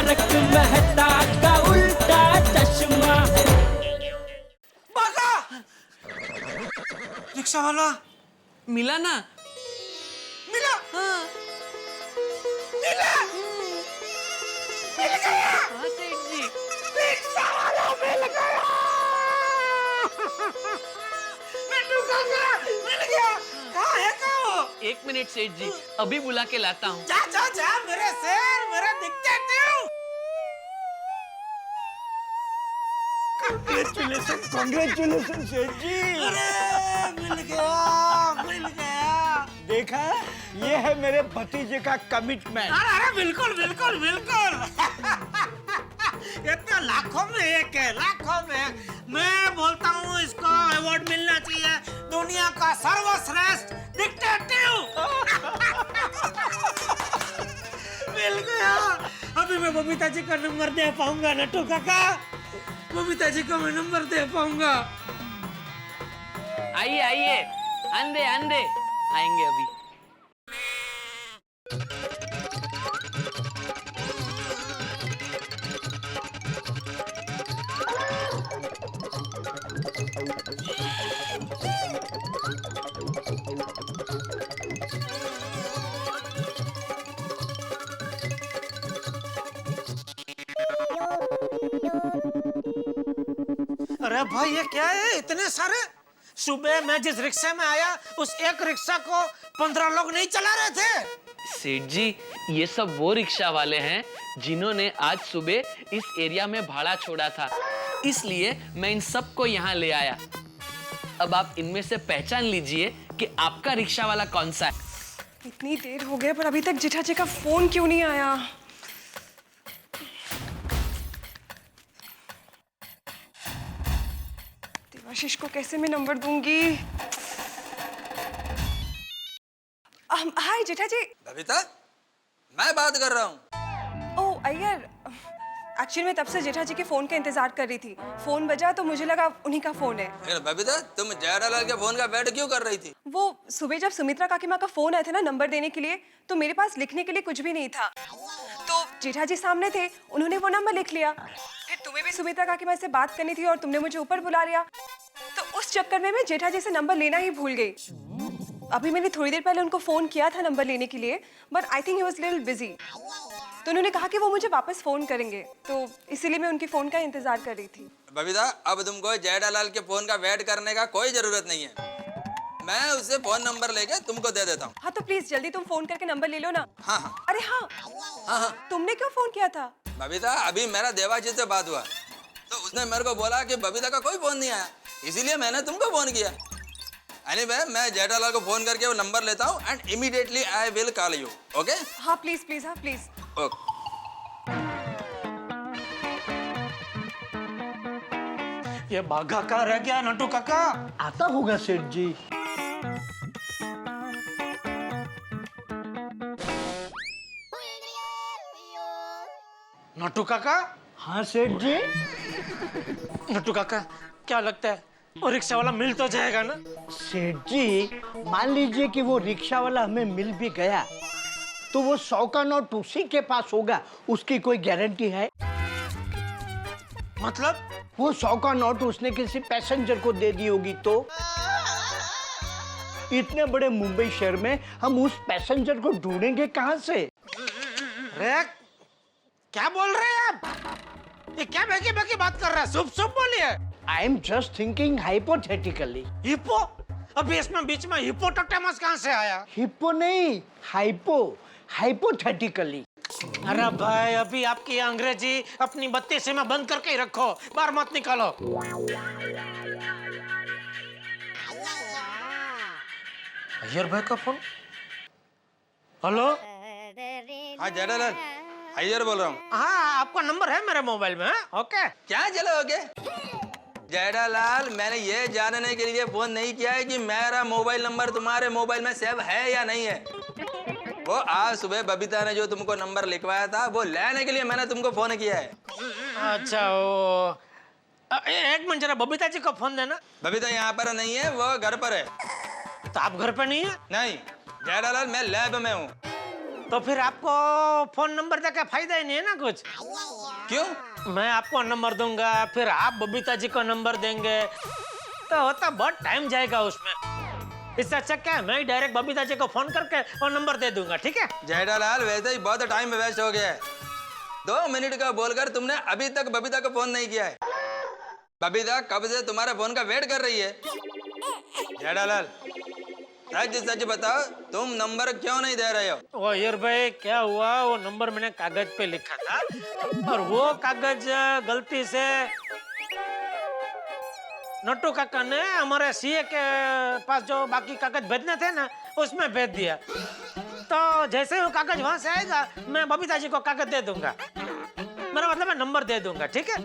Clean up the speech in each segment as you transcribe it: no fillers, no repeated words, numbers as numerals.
तारक मेहता का उल्टा चश्मा। भागा! रिक्शा वाला मिला ना? मिला। हाँ। मिला। मिल गया। हाँ सेठ जी। रिक्शा वाला मिल गया। नट्टू काका मिल गया। कहाँ है वो? 1 मिनट सेठ जी, अभी बुला के लाता हूँ। जा जा जा मेरे शेर, मेरा डिक्टेटिव। कांग्रेचुलेशन सेठ जी। अरे मिल गया, मिल गया। देखा, ये है मेरे भतीजे का कमिटमेंट। अरे अरे बिल्कुल बिल्कुल बिल्कुल। ये तो लाखों में एक है, लाखों में एक। मैं बोलता हूँ इसको अवार्ड मिलना चाहिए, दुनिया का सर्वश्रेष्ठ डिक्टेटिव। मिल गया। अभी मैं बबीता जी का नंबर दे पाऊंगा नट्टू काका, बबीता जी को मैं नंबर दे पाऊंगा। आइए आइए, अंधे अंधे आएंगे अभी। अरे भाई ये क्या है, इतने सारे? सुबह मैं जिस रिक्शा में आया उस एक रिक्शा को 15 लोग नहीं चला रहे थे। सेठ जी, ये सब वो रिक्शा वाले हैं जिन्होंने आज सुबह इस एरिया में भाड़ा छोड़ा था, इसलिए मैं इन सबको यहाँ ले आया। अब आप इनमें से पहचान लीजिए कि आपका रिक्शा वाला कौन सा है। इतनी देर हो गई पर अभी तक जेठा जी का फोन क्यों नहीं आया? देवाशीष को कैसे मैं नंबर दूंगी? हाय जेठा जी। बबीता, मैं बात कर रहा हूँ। ओह अय्यर, एक्चुअली मैं तब से जेठा जी के फोन का इंतजार कर रही थी। फोन बजा तो मुझे लगा उन्हीं का फोन है। लेकिन बबीता, तुम जेठालाल के फोन का वेट क्यों कर रही थी? वो सुबह जब सुमित्रा काकी माँ का फोन आया था ना नंबर देने के लिए, तो मेरे पास लिखने के लिए कुछ भी नहीं था। तो जेठा जी सामने थे, उन्होंने वो नंबर लिख लिया। फिर तुम्हें भी सुमित्रा काकी माँ से बात करनी थी और तुमने मुझे ऊपर बुला लिया, तो उस चक्कर में मैं जेठा जी से नंबर लेना ही भूल गई। अभी मैंने थोड़ी देर पहले उनको फोन किया था नंबर लेने के लिए, but I think he was little busy. तो उन्होंने कहा कि वो मुझे वापस फोन करेंगे, तो इसीलिए मैं उनकी फोन का इंतजार कर रही थी। बबीता, अब तुमको जेठालाल के फोन का वेट करने का कोई जरूरत नहीं है। मैं उससे फोन नंबर लेके तुमको दे देता हूँ। हाँ तो प्लीज जल्दी तुम फोन करके नंबर ले लो ना। हाँ हाँ अरे हाँ हाँ। तुमने क्यों फोन किया था? बबीता, अभी मेरा देवाजी से बात हुआ, तो उसने मेरे को बोला कि बबीता का कोई फोन नहीं आया, इसीलिए मैंने तुमको फोन किया। एनीवे, मैं जेठालाल को फोन करके वो नंबर लेता हूँ and immediately I will call you. Okay? हाँ प्लीज प्लीज, हाँ प्लीज। ओके। ये भागा का रह गया नट्टू काका। आता होगा सेठ जी। नट्टू काका। हाँ सेठ जी। नट्टू काका, क्या लगता है वो रिक्शा वाला मिल तो जाएगा ना? सेठ जी, मान लीजिए कि वो रिक्शा वाला हमें मिल भी गया, तो वो 100 का नोट उसी के पास होगा, उसकी कोई गारंटी है? मतलब? वो 100 का नोट उसने किसी पैसेंजर को दे दी होगी तो? इतने बड़े मुंबई शहर में हम उस पैसेंजर को ढूंढेंगे कहाँ से? रे, क्या बोल रहे हैं आप? ये क्या बेकी बेकी बात कर रहा है? सुप सुप बोलिए। I am just thinking hypothetically. Hippo? अभी इसमें बीच में हिप्पोटामस कहाँ से आया? हिप्पो नहीं, हाइपो, हाइपोथेटिकली। अरे भाई, अभी आपकी अंग्रेजी अपनी बत्ती से में बंद करके ही रखो, बाहर मत निकालो। अय्यर भाई का फोन। हेलो। हाँ जेठालाल, अय्यर बोल रहा हूँ। हाँ, आपका नंबर है मेरे मोबाइल में। ओके। क्या चलोगे? जेठालाल, मैंने ये जानने के लिए फोन नहीं किया है कि मेरा मोबाइल नंबर तुम्हारे मोबाइल में सेव है या नहीं है। वो आज सुबह बबीता ने जो तुमको नंबर लिखवाया था, वो लेने के लिए मैंने तुमको फोन किया है। अच्छा, वो एक मिनट जरा बबीता जी को फोन देना। बबीता यहाँ पर नहीं है, वो घर पर है। तो आप घर पे नहीं है? नहीं जेठालाल, मैं लैब में हूँ। तो फिर आपको फोन नंबर देके फायदा ही नहीं है ना कुछ। क्यों? मैं आपको नंबर दूंगा, फिर आप बबीता जी को नंबर देंगे, तो होता बहुत टाइम जाएगा उसमें। इससे अच्छा क्या है, मैं ही डायरेक्ट बबीता जी को फोन करके और नंबर दे दूंगा, ठीक है? जेठालाल वैसे ही बहुत टाइम वेस्ट हो गया है। 2 मिनट का बोलकर तुमने अभी तक बबीता को फोन नहीं किया है। बबीता कब से तुम्हारे फोन का वेट कर रही है। जेठालाल सच बताओ, तुम नंबर क्यों नहीं दे रहे हो? ओ यार भाई, क्या हुआ, वो नंबर मैंने कागज पे लिखा था और वो कागज गलती से नट्टू काका ने हमारे सीए के पास जो बाकी कागज भेजने थे ना, उसमें भेज दिया। तो जैसे ही वो कागज वहां से आएगा, मैं बबीता जी को कागज दे दूंगा। मेरा मतलब मैं नंबर दे दूंगा, ठीक है?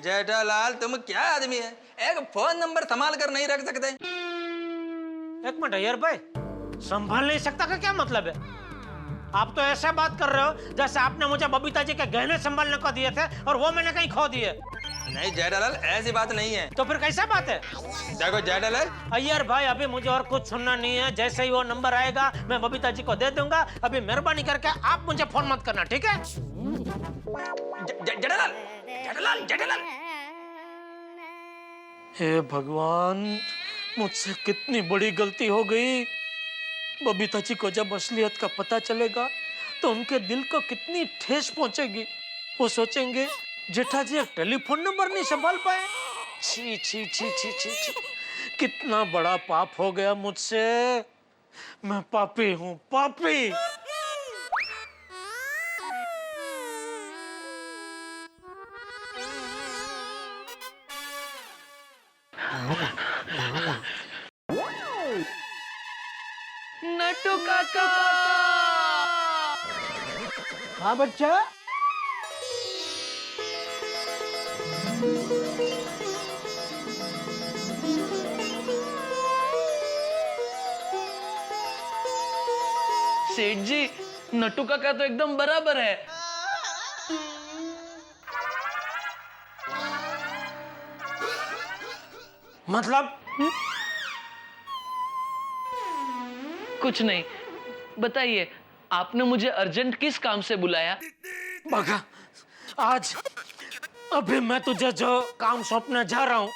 जेठालाल तुम क्या आदमी है, एक फोन नंबर संभाल कर नहीं रख सकते? एक मिनट यार भाई, संभाल नहीं सकता का क्या मतलब है? आप तो ऐसा बात कर रहे हो जैसे आपने मुझे बबीता जी के गहने संभालने को दिए थे और वो मैंने कहीं खो दिए। नहीं जेठालाल, ऐसी बात नहीं है। तो फिर कैसा बात है? देखो जेठालाल, अय्यर भाई, अभी मुझे और कुछ सुनना नहीं है। जैसे ही वो नंबर आएगा मैं बबीता जी को दे दूंगा। अभी मेहरबानी करके आप मुझे फोन मत करना, ठीक है? जेठालाल जेठालाल जेठालाल, हे भगवान, मुझसे कितनी बड़ी गलती हो गई। बबीता जी को जब असलियत का पता चलेगा तो उनके दिल को कितनी ठेस पहुंचेगी। वो सोचेंगे जेठा जी एक टेलीफोन नंबर नहीं संभाल पाए। छी छी छी छी छी छी, कितना बड़ा पाप हो गया मुझसे। मैं पापी हूँ, पापी। नट्टू काका। हाँ बच्चा, सेठ जी, नट्टू काका तो एकदम बराबर है। मतलब कुछ नहीं, बताइए आपने मुझे अर्जेंट किस काम से बुलाया? बगा, आज अभी मैं तुझे जो काम सौंपने जा रहा हूँ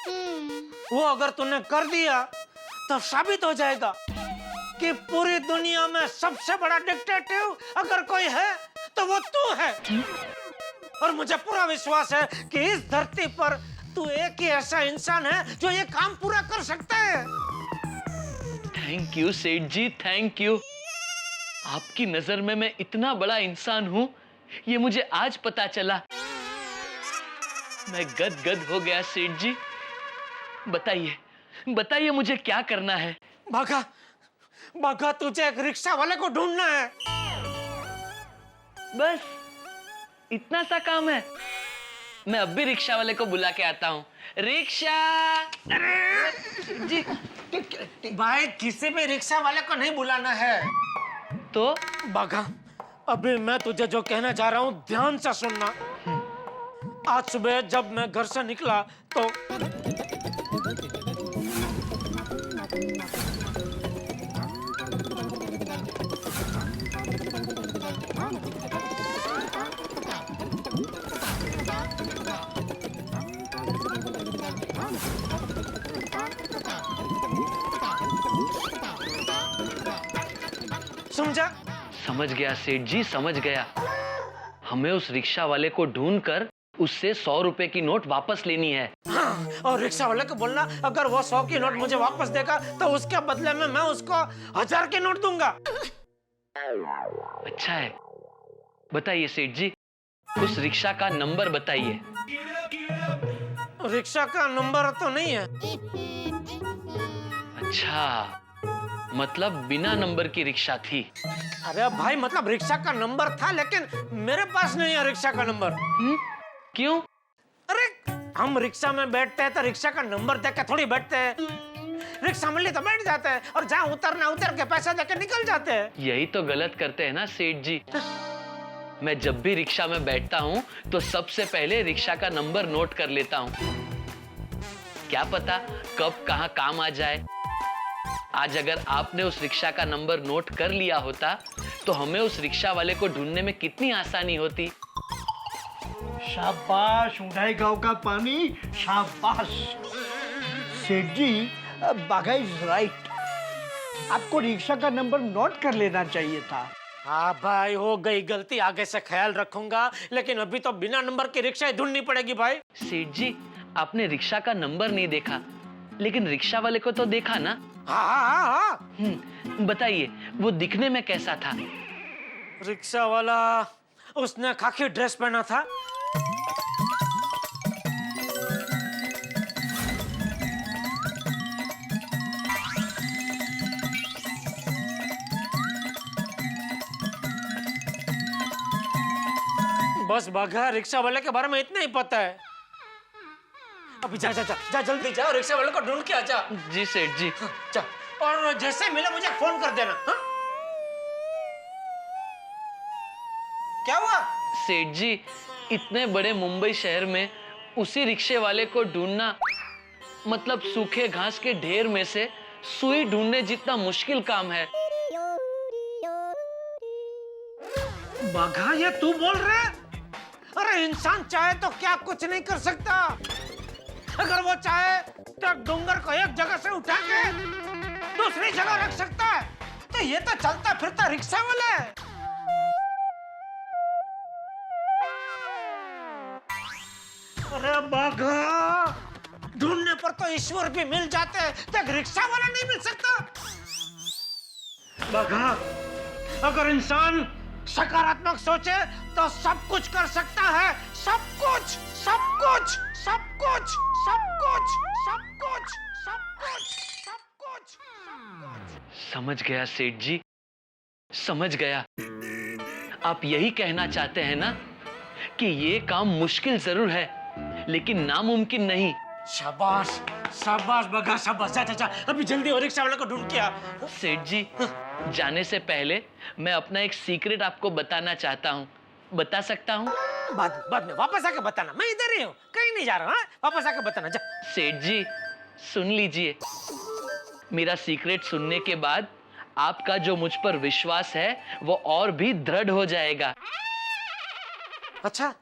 वो अगर तूने कर दिया तो साबित हो जाएगा कि पूरी दुनिया में सबसे बड़ा डिक्टेटिव अगर कोई है तो वो तू है। और मुझे पूरा विश्वास है कि इस धरती पर तू एक ही ऐसा इंसान है जो ये काम पूरा कर सकता है। थैंक यू सेठ जी, थैंक यू। आपकी नजर में मैं इतना बड़ा इंसान हूँ, ये मुझे आज पता चला। मैं गदगद हो गया सेठ जी। बताइए बताइए मुझे क्या करना है? भागा भागा, तुझे एक रिक्शा वाले को ढूंढना है। बस इतना सा काम है? मैं अब भी रिक्शा वाले को बुला के आता हूँ। रिक्शा। अरे जी, भाई किसी भी रिक्शा वाले को नहीं बुलाना है। तो बाघा, अभी मैं तुझे जो कहना चाह रहा हूँ ध्यान से सुनना। आज सुबह जब मैं घर से निकला तो समझा? समझ गया सेठ जी, समझ गया। हमें उस रिक्शा वाले को ढूंढकर उससे 100 रुपए की नोट वापस लेनी है। हाँ, और रिक्शा वाले को बोलना अगर वो 100 की नोट मुझे वापस देगा तो उसके बदले में मैं उसको 1000 की नोट दूंगा। अच्छा है, बताइए सेठ जी, उस रिक्शा का नंबर बताइए। रिक्शा का नंबर तो नहीं है। अच्छा, मतलब बिना नंबर की रिक्शा थी। अरे भाई, मतलब रिक्शा का नंबर था लेकिन मेरे पास नहीं है रिक्शा का नंबर। क्यों? अरे हम रिक्शा में बैठते हैं तो रिक्शा का नंबर देख के थोड़ी बैठते हैं। रिक्शा मिली तो बैठ जाते हैं और जहाँ उतरना उतर के पैसा देके निकल जाते हैं। यही तो गलत करते हैं ना सेठ जी। मैं जब भी रिक्शा में बैठता हूँ तो सबसे पहले रिक्शा का नंबर नोट कर लेता हूँ। क्या पता कब कहाँ काम आ जाए। आज अगर आपने उस रिक्शा का नंबर नोट कर लिया होता तो हमें उस रिक्शा वाले को ढूंढने में कितनी आसानी होती। शाबाश उड़ाई गांव का पानी, शाबाश। सेठ जी, बाघा इज राइट। आपको रिक्शा का नंबर नोट कर लेना चाहिए था। हाँ भाई, हो गई गलती, आगे से ख्याल रखूंगा, लेकिन अभी तो बिना नंबर की रिक्शा ढूंढनी पड़ेगी भाई। सेठ जी, आपने रिक्शा का नंबर नहीं देखा, लेकिन रिक्शा वाले को तो देखा ना? हाँ हाँ हाँ। बताइए, वो दिखने में कैसा था? रिक्शा वाला, उसने खाकी ड्रेस पहना था। बस बाघा, रिक्शा वाले के बारे में इतना ही पता है। अभी जा जा जा जा, जल्दी जा, रिक्शा वाले को ढूंढ के आ जा। जी सेठ जी। जा, और जैसे मिले मुझे फोन कर देना। हाँ? क्या हुआ? सेठ जी, इतने बड़े मुंबई शहर में उसी रिक्शे वाले को ढूंढना मतलब सूखे घास के ढेर में से सुई ढूंढने जितना मुश्किल काम है। बाघा, ये तू बोल रहा है? अरे इंसान चाहे तो क्या कुछ नहीं कर सकता। अगर वो चाहे तो डोंगर को एक जगह से उठा के दूसरी जगह रख सकता है। तो ये तो चलता फिरता रिक्शा वाला है। अरे बाघा, ढूंढने पर तो ईश्वर भी मिल जाते हैं, तो रिक्शा वाला नहीं मिल सकता। बाघा, अगर इंसान सकारात्मक सोचे तो सब कुछ कर सकता है। सब कुछ, सब कुछ, सब कुछ, सब कुछ, सब कुछ, सब कुछ, सब कुछ, सब कुछ। समझ गया सेठ जी, समझ गया। आप यही कहना चाहते हैं ना कि ये काम मुश्किल जरूर है, लेकिन नामुमकिन नहीं। शाबाश, शाबाश बाघा, शाबाश। जा जा जा, अभी जल्दी और रिक्शा वाले को ढूंढ के आ। सेठ जी, जाने से पहले मैं अपना एक सीक्रेट आपको बताना चाहता हूँ। बता सकता हूँ? बाद में वापस आके बताना, मैं इधर ही हूँ, कहीं नहीं जा रहा। हाँ? वापस आके बताना। जा। सेठ जी, सुन लीजिए। मेरा सीक्रेट सुनने के बाद आपका जो मुझ पर विश्वास है वो और भी दृढ़ हो जाएगा। अच्छा,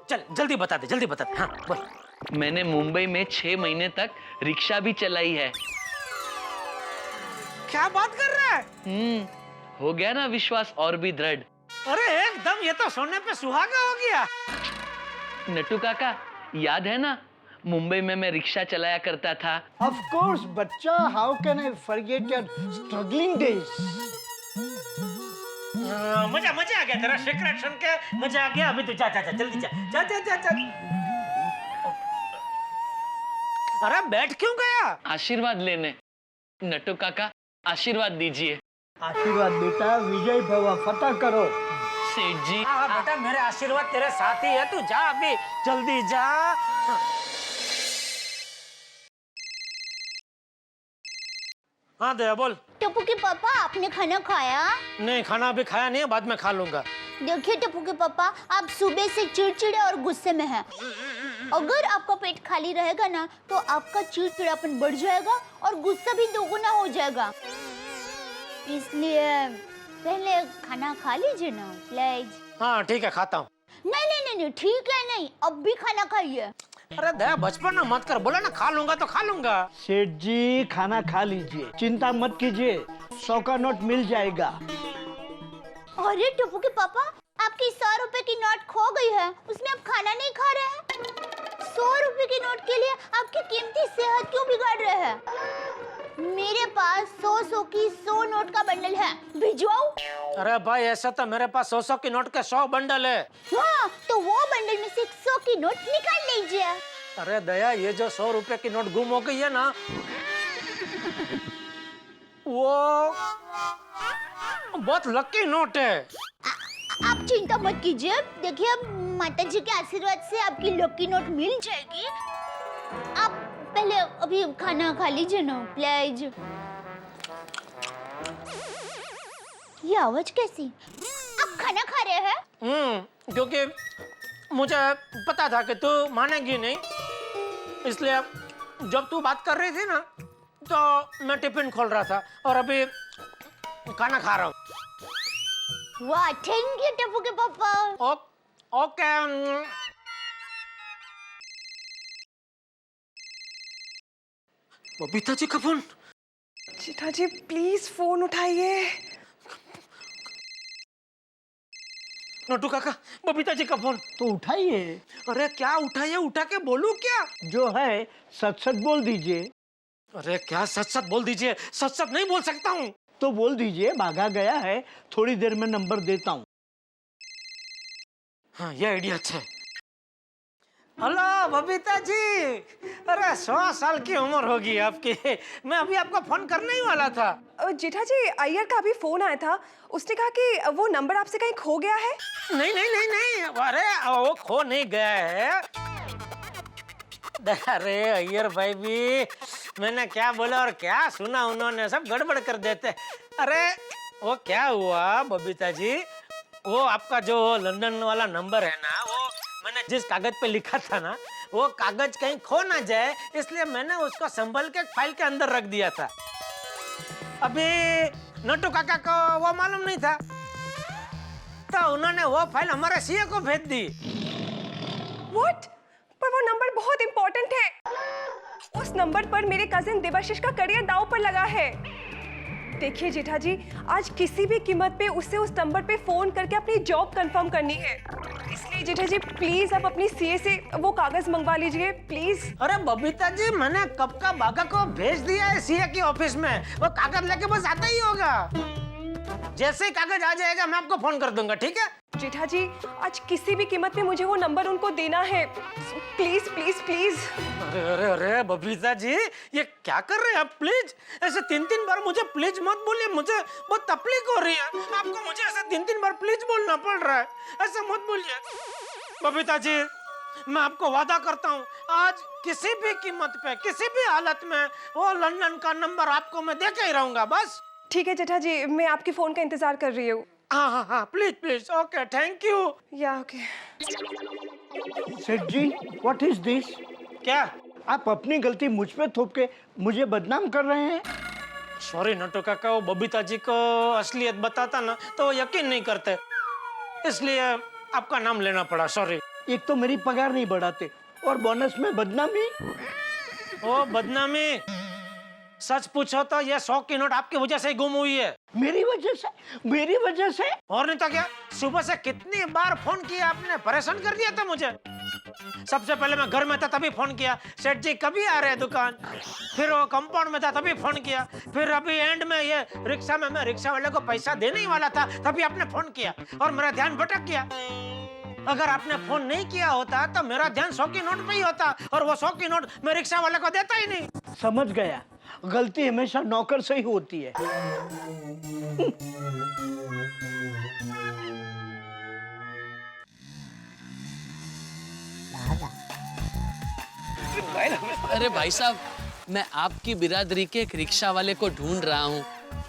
चल जल्दी बता दे, जल्दी बता दे। हाँ बोल। मैंने मुंबई में 6 महीने तक रिक्शा भी चलाई है। क्या बात कर रहा है? हो गया ना विश्वास और भी दृढ़? अरे एकदम, ये तो सोने पे सुहागा हो गया। नट्टू काका, याद है ना मुंबई में मैं रिक्शा चलाया करता था? ऑफ कोर्स बच्चा, how can I forget your struggling days. मजा आ गया तेरा सीक्रेट सुन के, मजा आ गया। अभी तू जा जा जा, जल्दी जा जा जा जा जा। अरे बैठ क्यों गया? आशीर्वाद लेने। नट्टू काका, आशीर्वाद दीजिए। आशीर्वाद बेटा, विजय भव, फतह करो। सेठ जी। हाँ बेटा, मेरे आशीर्वाद तेरे साथ ही है, तू जा अभी, जल्दी जा। हाँ दया बोल। टप्पू के पापा, आपने खाना खाया? नहीं, खाना अभी खाया नहीं है, बाद में खा लूंगा। देखिए टप्पू के पापा, आप सुबह से चिड़चिड़े और गुस्से में हैं। अगर आपका पेट खाली रहेगा ना तो आपका चिड़चिड़ापन बढ़ जाएगा और गुस्सा भी दोगुना हो जाएगा। इसलिए पहले खाना खा लीजिए ना प्लीज। हाँ ठीक है, खाता हूँ। नहीं नहीं नहीं नहीं, ठीक है नहीं, अब भी खाना खाइए। अरे दया, बचपन में मत कर, बोला ना खा लूंगा तो खा लूंगा। सेठ जी, खाना खा लीजिए, चिंता मत कीजिए, 100 का नोट मिल जाएगा। अरे टप्पू के पापा, आपकी 100 रुपए की नोट खो गई है, उसमें आप खाना नहीं खा रहे हैं। 100 रुपए की नोट के लिए आपकी कीमती सेहत क्यों बिगाड़ रहे हैं? मेरे पास 100 की 100 नोट का बंडल है, भिजवाऊं? अरे भाई, ऐसा तो मेरे पास 100 की नोट के 100 बंडल है। हाँ, तो वो बंडल में से 100 की नोट निकाल लीजिए। अरे दया, ये जो 100 रुपए की नोट गुम हो गई है ना, वो बहुत लकी नोट है। आप चिंता मत कीजिए, देखिए माता जी के आशीर्वाद से आपकी लकी नोट मिल जाएगी। आप पहले अभी खाना खा लीजिए ना प्लीज। ये आवाज कैसी? आप खाना खा रहे हैं? क्योंकि मुझे पता था कि तू मानेगी नहीं, इसलिए जब तू बात कर रही थी ना तो मैं टिफिन खोल रहा था और अभी खाना खा रहा हूँ। वाह, थैंक यू टप्पू के पापा। ओके। बबीता जी का phone. Jetha ji please phone उठाइए। नोटू काका, बबीता जी का फोन। तो उठाइए। अरे क्या उठाइए, उठा के बोलूं क्या? जो है सच सच बोल दीजिए। अरे क्या सच सच बोल दीजिए? सच सच नहीं बोल सकता हूँ। तो बोल दीजिए भागा गया है, थोड़ी देर में नंबर देता हूँ। हाँ, ये आइडिया अच्छा है। हेलो बबीता जी, अरे 100 साल की उम्र होगी आपकी। मैं अभी आपको फोन करने ही वाला था। जेठा जी अय्यर का अभी फोन आया था, उसने कहा कि वो नंबर आपसे कहीं खो गया है। नहीं नहीं नहीं नहीं, अरे वो खो नहीं गया है। अरे अय्यर भाई भी, मैंने क्या बोला और क्या सुना उन्होंने सब गड़बड़ कर देते। अरे वो क्या हुआ बबीता जी, वो आपका जो लंदन वाला नंबर है ना, वो मैंने जिस कागज पे लिखा था ना, वो कागज कहीं खो ना जाए, इसलिए मैंने उसको संभल के फाइल के अंदर रख दिया था। अभी नटू काका को वो मालूम नहीं था, तो उन्होंने वो फाइल हमारे सीए को भेज दी। व्हाट? पर वो नंबर बहुत इंपॉर्टेंट है। उस नंबर पर मेरे कजिन देवाशीष का करियर दांव पर लगा है। देखिए जेठा जी, आज किसी भी कीमत पे उससे उस नंबर पे फोन करके अपनी जॉब कंफर्म करनी है। इसलिए जेठा जी प्लीज आप अपनी सीए से वो कागज मंगवा लीजिए प्लीज। अरे बबीता जी, मैंने कब का बागा को भेज दिया है सीए की ऑफिस में, वो कागज लेके बस आता ही होगा। जैसे ही कागज आ जाएगा मैं आपको फोन कर दूंगा, ठीक है? जेठा जी आज किसी भी कीमत पे मुझे वो नंबर उनको देना है, प्लीज प्लीज प्लीज। अरे अरे अरे बबीता जी, ये क्या कर रहे हैं आप? प्लीज ऐसे 3-3 बार मुझे प्लीज मत बोलिए, मुझे बहुत तकलीफ हो रही है। आपको मुझे ऐसे 3-3 बार प्लीज बोलना पड़ रहा है, ऐसे मत बोलिए बबीता जी। मैं आपको वादा करता हूँ, आज किसी भी कीमत पे, किसी भी हालत में वो लंदन का नंबर आपको मैं दे के ही रहूंगा। बस ठीक है जेठा जी, मैं आपके फोन का इंतजार कर रही हूँ। हाँ हाँ हाँ, please please. Okay, thank you. या ओके। सेठ जी, व्हाट इज दिस? क्या? आप अपनी गलती मुझ पे थोप के मुझे बदनाम कर रहे हैं। सॉरी नटू काका, वो बबीता जी को असलियत बताता ना तो वो यकीन नहीं करते, इसलिए आपका नाम लेना पड़ा। सॉरी। एक तो मेरी पगार नहीं बढ़ाते और बोनस में बदनामी। ओ बदनामी? सच पूछो तो ये 100 की नोट आपकी वजह से ही गुम हुई है। मेरी वजह से? मेरी वजह से? और नहीं तो क्या, सुबह से कितनी बार फोन किया आपने, परेशान कर दिया था मुझे। सबसे पहले मैं घर में था तभी फोन किया, सेठ जी कभी आ रहे हैं दुकान। फिर वो कंपाउंड में था तभी फोन किया। फिर अभी एंड में ये रिक्शा में मैं रिक्शा वाले को पैसा देने ही वाला था तभी आपने फोन किया और मेरा ध्यान भटक गया। अगर आपने फोन नहीं किया होता तो मेरा ध्यान 100 की नोट पे ही होता और वो 100 की नोट मैं रिक्शा वाले को देता ही नहीं। समझ गया, गलती हमेशा नौकर से ही होती है। अरे भाई साहब, मैं आपकी बिरादरी के एक रिक्शा वाले को ढूंढ रहा हूँ,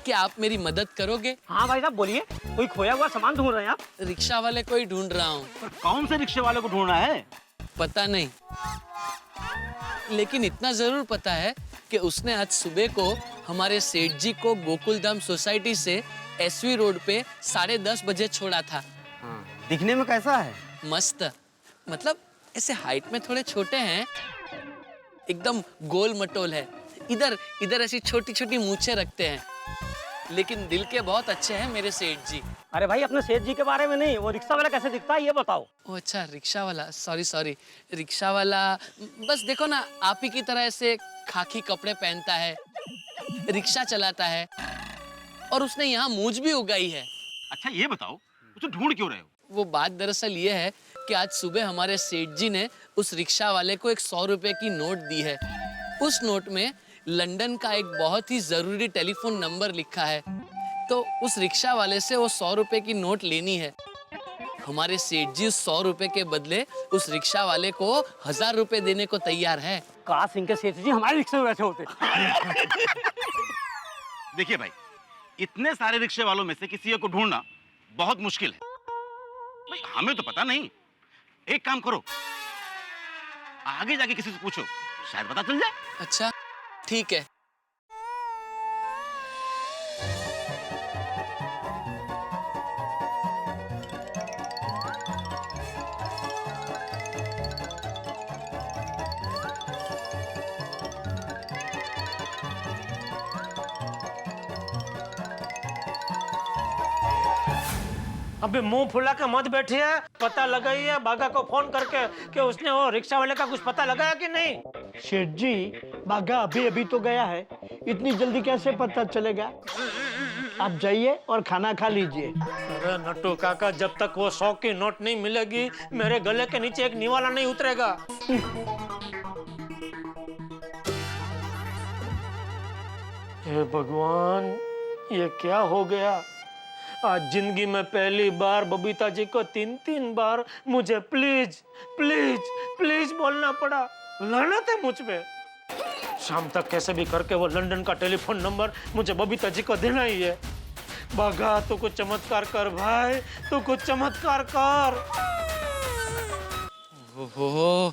क्या आप मेरी मदद करोगे? हाँ भाई साहब बोलिए, कोई खोया हुआ सामान ढूंढ रहे हैं आप? रिक्शा वाले को ही ढूंढ रहा हूँ। पर कौन से रिक्शे वाले को ढूंढना है? पता नहीं, लेकिन इतना जरूर पता है कि उसने आज सुबह को हमारे सेठ जी को गोकुलधाम सोसाइटी से एसवी रोड पे 10:30 बजे छोड़ा था। हाँ, दिखने में कैसा है? मस्त, मतलब ऐसे हाइट में थोड़े छोटे हैं, एकदम गोल मटोल है, इधर इधर ऐसी छोटी छोटी मूछें रखते हैं, लेकिन दिल के बहुत अच्छे हैं मेरे सेठ जी। अरे भाई अपने सेठ जी के बारे में नहीं, वो रिक्शा वाला कैसे दिखता है ये बताओ। ओ अच्छा, रिक्शा वाला, सॉरी सॉरी, रिक्शा वाला बस देखो ना, आप ही की तरह ऐसे खाकी कपड़े पहनता है, रिक्शा चलाता है और उसने यहाँ मूंछ भी उगाई है। अच्छा ये बताओ, उसे ढूंढ क्यों रहे हो? वो बात दरअसल ये है कि आज सुबह हमारे सेठ जी ने उस रिक्शा वाले को एक 100 रुपए की नोट दी है। उस नोट में लंदन का एक बहुत ही जरूरी टेलीफोन नंबर लिखा है, तो उस रिक्शा वाले से वो 100 रुपए की नोट लेनी है। हमारे सेठ जी उस 100 रुपए के बदले उस रिक्शा वाले को 1000 रुपए देने को तैयार है। काश इनके सेठ जी हमारे रिक्शे में बैठे होते। देखिए भाई, इतने सारे रिक्शे वालों में से किसी एक को ढूंढना बहुत मुश्किल है। भाई हमें तो पता नहीं, एक काम करो, आगे जाके किसी से पूछो, शायद पता चल जाए। अच्छा ठीक है। अबे मुंह फुला के मत बैठिए, पता लगाइए बागा को फोन करके कि उसने वो रिक्शा वाले का कुछ पता लगाया कि नहीं। सेठ जी, बागा अभी अभी तो गया है, इतनी जल्दी कैसे पता चलेगा? आप जाइए और खाना खा लीजिए। अरे नट्टू काका, जब तक वो 100 की नोट नहीं मिलेगी मेरे गले के नीचे एक निवाला नहीं उतरेगा। हे भगवान, ये क्या हो गया? आज जिंदगी में पहली बार बबीता जी को 3-3 बार मुझे प्लीज प्लीज प्लीज बोलना पड़ा। लानत है मुझ पे। शाम तक कैसे भी करके वो लंदन का टेलीफोन नंबर मुझे बबीता जी को देना ही है। बागा, तू कुछ चमत्कार कर भाई, तू कुछ चमत्कार कर। ओहो,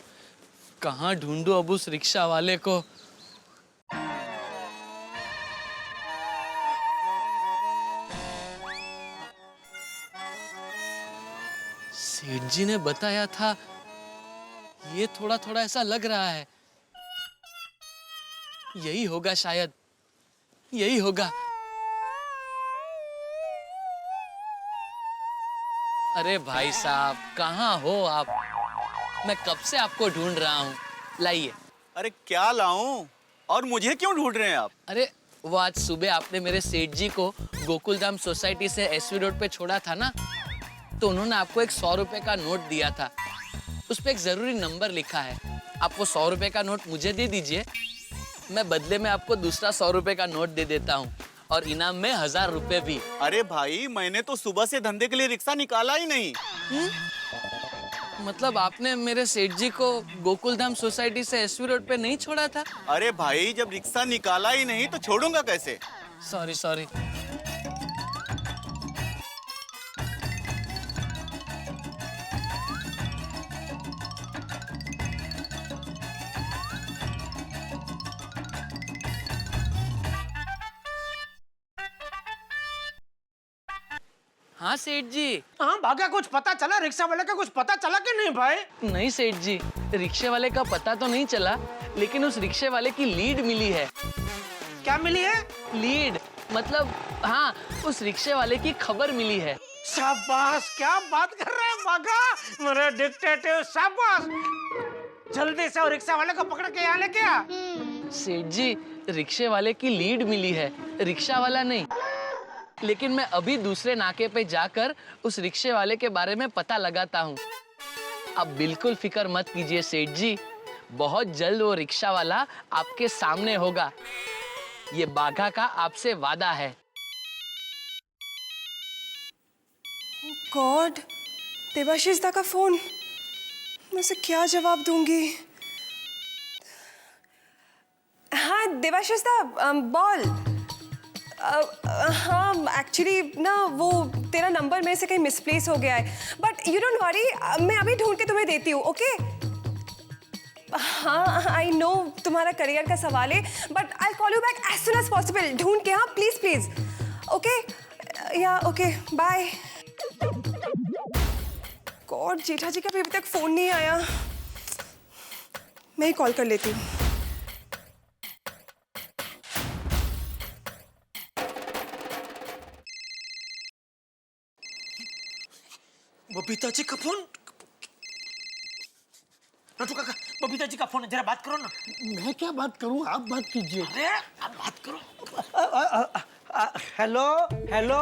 कहाँ ढूंढूं अब उस रिक्शा वाले को? सेठ जी ने बताया था, ये थोड़ा थोड़ा ऐसा लग रहा है। यही होगा शायद, यही होगा। अरे भाई साहब, कहाँ हो आप? मैं कब से आपको ढूंढ रहा हूँ। लाइए। अरे क्या लाऊं? और मुझे क्यों ढूंढ रहे हैं आप? अरे वो आज सुबह आपने मेरे सेठ जी को गोकुलधाम सोसाइटी से एसवी रोड पे छोड़ा था ना, तो उन्होंने आपको एक 100 रुपए का नोट दिया था। उस पे एक जरूरी नंबर लिखा है। आप वो 100 रुपए का नोट मुझे दे दीजिए, मैं बदले में आपको दूसरा 100 रुपए का नोट दे देता हूँ और इनाम में 1000 रुपए भी। अरे भाई, मैंने तो सुबह से धंधे के लिए रिक्शा निकाला ही नहीं। मतलब आपने मेरे सेठ जी को गोकुलधाम सोसाइटी से एसवी रोड पे नहीं छोड़ा था? अरे भाई, जब रिक्शा निकाला ही नहीं तो छोड़ूंगा कैसे? Sorry sorry. हाँ सेठ जी। हाँ बागा, कुछ पता चला? रिक्शा वाले का कुछ पता चला कि नहीं भाई? नहीं सेठ जी, रिक्शे वाले का पता तो नहीं चला, लेकिन उस रिक्शे वाले की लीड मिली है। क्या मिली है? लीड मतलब, हाँ, उस रिक्शे वाले की खबर मिली है। शाबाश, क्या बात कर रहे हैं बागा, मेरे डिक्टेटिव, शाबाश। जल्दी से रिक्शा वाले को पकड़ के यहाँ लेके आ। सेठ जी, रिक्शे वाले की लीड मिली है, रिक्शा वाला नहीं। लेकिन मैं अभी दूसरे नाके पे जाकर उस रिक्शे वाले के बारे में पता लगाता हूँ। आप बिल्कुल फिक्र मत कीजिए सेठ जी, बहुत जल्द वो रिक्शा वाला आपके सामने होगा। ये बाघा का आपसे वादा है। गॉड, देवाशीष दा का फोन। मैं उसे क्या जवाब दूंगी? हाँ देवाशीष दा, बोल। हाँ एक्चुअली ना, वो तेरा नंबर मेरे से कहीं मिसप्लेस हो गया है, बट यू डोंट वरी, मैं अभी ढूंढ के तुम्हें देती हूँ, ओके? हाँ आई नो तुम्हारा करियर का सवाल है, but I call you back as soon as possible. ढूंढ के, हाँ प्लीज प्लीज, ओके? या okay, bye. God, Jetha ji का अभी तक फोन नहीं आया, मैं ही कॉल कर लेती हूँ। बबीता जी का फोन। नटू काका, बबीता जी का फोन है, जरा बात करो ना। मैं क्या बात करूं, आप बात कीजिए। अरे आप बात करो। Hello hello.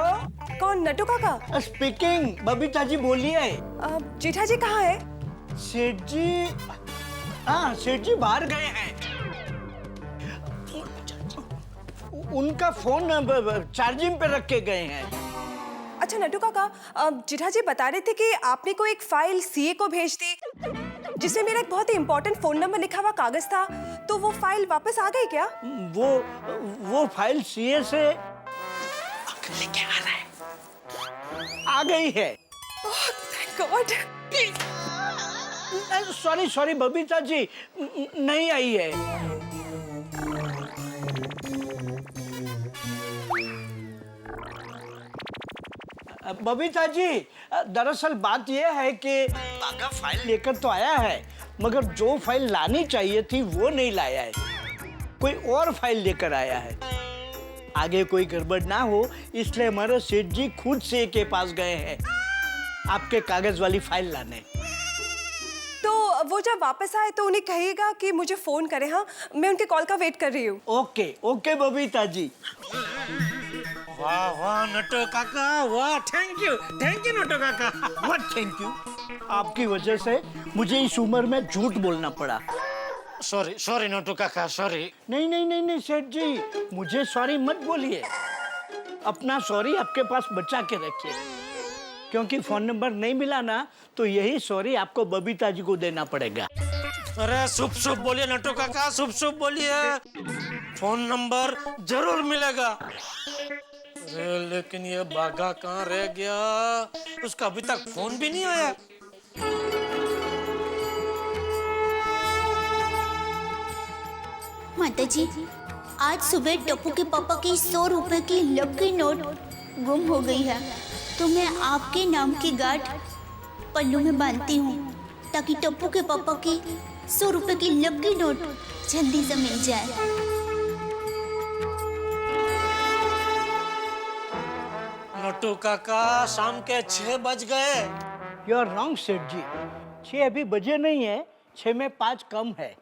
कौन? नटू काका स्पीकिंग। बबीता जी बोलिए। जेठा जी कहाँ है? सेठ जी, हाँ सेठ जी बाहर गए हैं। उनका फोन चार्जिंग पे रख के गए हैं। अच्छा नटू काका, जेठा जी बता रहे थे कि आपने कोई एक फाइल सीए को भेज दी, जिसमें मेरा एक बहुत ही इंपॉर्टेंट फोन नंबर लिखा हुआ कागज था, तो वो फाइल वापस आ गई क्या? वो फाइल सीए से लेके आ रहा है। आ गई है। Thank God. Sorry Babita ji, नहीं आई है। बबीता जी, दरअसल बात यह है कि बागा फाइल लेकर तो आया है, मगर जो फाइल लानी चाहिए थी वो नहीं लाया है, कोई और फाइल लेकर आया है। आगे कोई गड़बड़ ना हो इसलिए हमारे सेठ जी खुद से के पास गए हैं। आपके कागज वाली फाइल लाने। तो वो जब वापस आए तो उन्हें कहिएगा कि मुझे फोन करें। हाँ, मैं उनके कॉल का वेट कर रही हूँ। ओके ओके बबीता जी। वाह वाह नटो काका, वाह थैंक यू नटो काका। What thank you? आपकी वजह से मुझे इस उम्र में झूठ बोलना पड़ा। सॉरी सॉरी नोटू काका, सॉरी। नहीं सेठ जी, मुझे सॉरी मत बोलिए। अपना सॉरी आपके पास बचा के रखिए, क्योंकि फोन नंबर नहीं मिला ना तो यही सॉरी आपको बबीता जी को देना पड़ेगा। अरे शुभ शुभ बोलिए नोटू काका, शुभ शुभ बोलिए। फोन नंबर जरूर मिलेगा। अरे लेकिन ये बाघा कहाँ रह गया? उसका अभी तक फोन भी नहीं आया। माता जी, आज सुबह टप्पू के पापा की 100 रुपए की लकी नोट गुम हो गई है, तो मैं आपके नाम की गांठ पल्लू में बांधती हूँ ताकि टप्पू के पापा की 100 रुपए की लकी नोट जल्दी से मिल जाए। नोटू काका, शाम के 6 बज गए। यू आर रॉन्ग सेठ जी, 6 अभी बजे नहीं है, 6 में 5 कम है।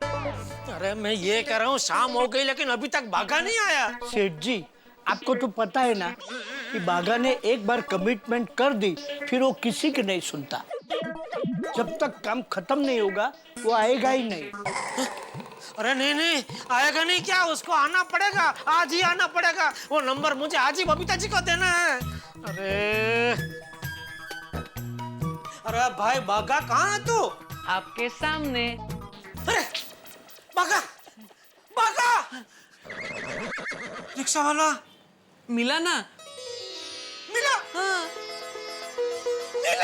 अरे मैं ये कह रहा हूँ शाम हो गई लेकिन अभी तक बाघा नहीं आया। सेठ जी, आपको तो पता है ना कि बाघा ने एक बार कमिटमेंट कर दी फिर वो किसी की नहीं सुनता। जब तक काम खत्म नहीं होगा वो आएगा ही नहीं। अरे नहीं आएगा नहीं क्या? उसको आना पड़ेगा, आज ही आना पड़ेगा। वो नंबर मुझे आज ही बबीता जी को देना है। अरे भाई बाघा कहाँ है तू? आपके सामने। अरे बाघा रिक्शा वाला मिला ना? मिला। हाँ। मिल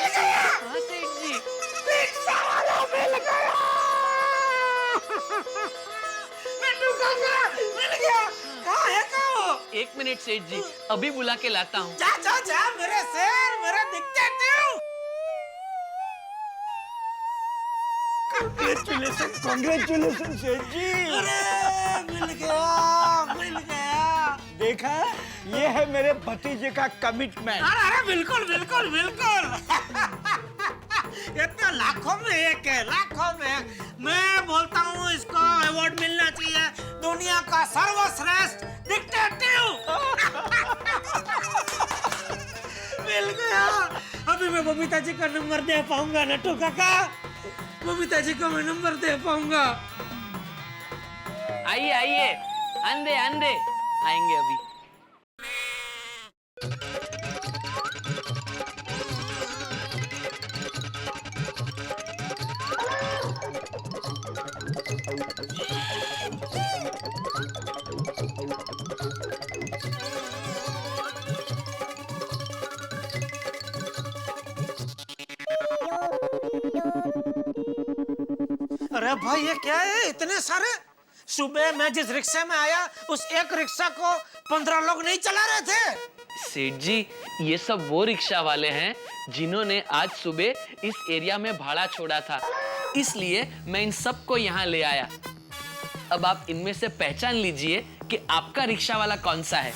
गया। हाँ सेठ जी। रिक्शा वाला मिल गया। नट्टू काका मिल गया। कहाँ है वो? 1 मिनट सेठ जी, अभी बुला के लाता हूँ। जा मेरे शेर, मेरा डिटेक्टिव। कांग्रेचुलेशन सेठ जी। अरे मिल गया। देखा, ये है मेरे भतीजे का कमिटमेंट। अरे बिल्कुल ये तो लाखों में एक है, लाखों में एक। मैं बोलता हूँ इसको अवार्ड मिलना चाहिए, दुनिया का सर्वश्रेष्ठ डिटेक्टिव। मिल गया। अभी मैं बबीता जी का नंबर दे पाऊंगा नट्टू काका, बबीता जी को मैं नंबर दे पाऊंगा। आइए अंधे आएंगे अभी। अरे भाई ये क्या है, इतने सारे? सुबह मैं जिस रिक्शा में आया उस एक रिक्शा को 15 लोग नहीं चला रहे थे। सेठ जी, ये सब वो रिक्शा वाले हैं जिन्होंने आज सुबह इस एरिया में भाड़ा छोड़ा था, इसलिए मैं इन सबको यहाँ ले आया। अब आप इनमें से पहचान लीजिए कि आपका रिक्शा वाला कौन सा है।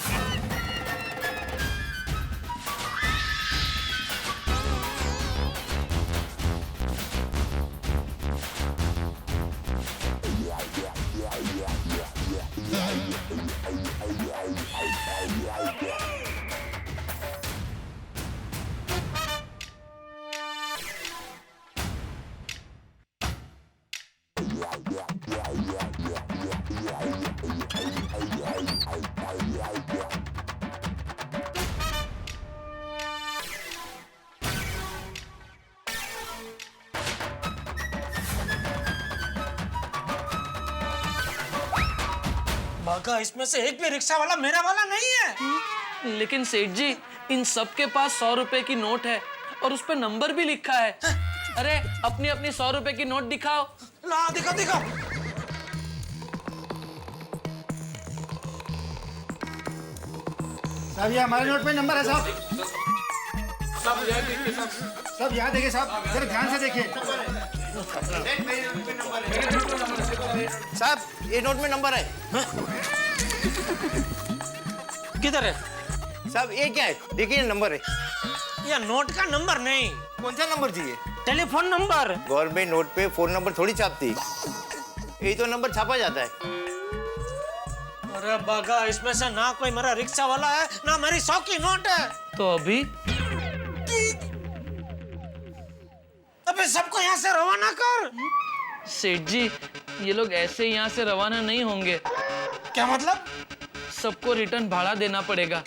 बाघा, इसमें से एक भी रिक्शा वाला मेरा वाला नहीं है। लेकिन सेठ जी, इन सब के पास 100 रुपए की नोट है और उस पर नंबर भी लिखा है। अरे अपनी 100 रुपए की नोट दिखाओ। ला दिखा। साहब ये हमारे नोट पे नंबर है साहब। सब यहाँ देखिए साहब, जरा ध्यान से देखिए। साहब ये नोट में नंबर है। किधर है साहब ये क्या है, देखिए नंबर है। ये नोट का नंबर नहीं, कौन सा नंबर चाहिए? Telephone number. गवर्नमेंट नोट पे फोन नंबर थोड़ी छापती, यही तो नंबर छापा जाता है। अरे बागा, इसमें से ना कोई मेरा रिक्शा वाला है ना मेरी 100 की नोट है। तो अभी अबे सबको यहाँ से रवाना कर। सेठ जी, ये लोग ऐसे यहाँ से रवाना नहीं होंगे। क्या मतलब? सबको रिटर्न भाड़ा देना पड़ेगा।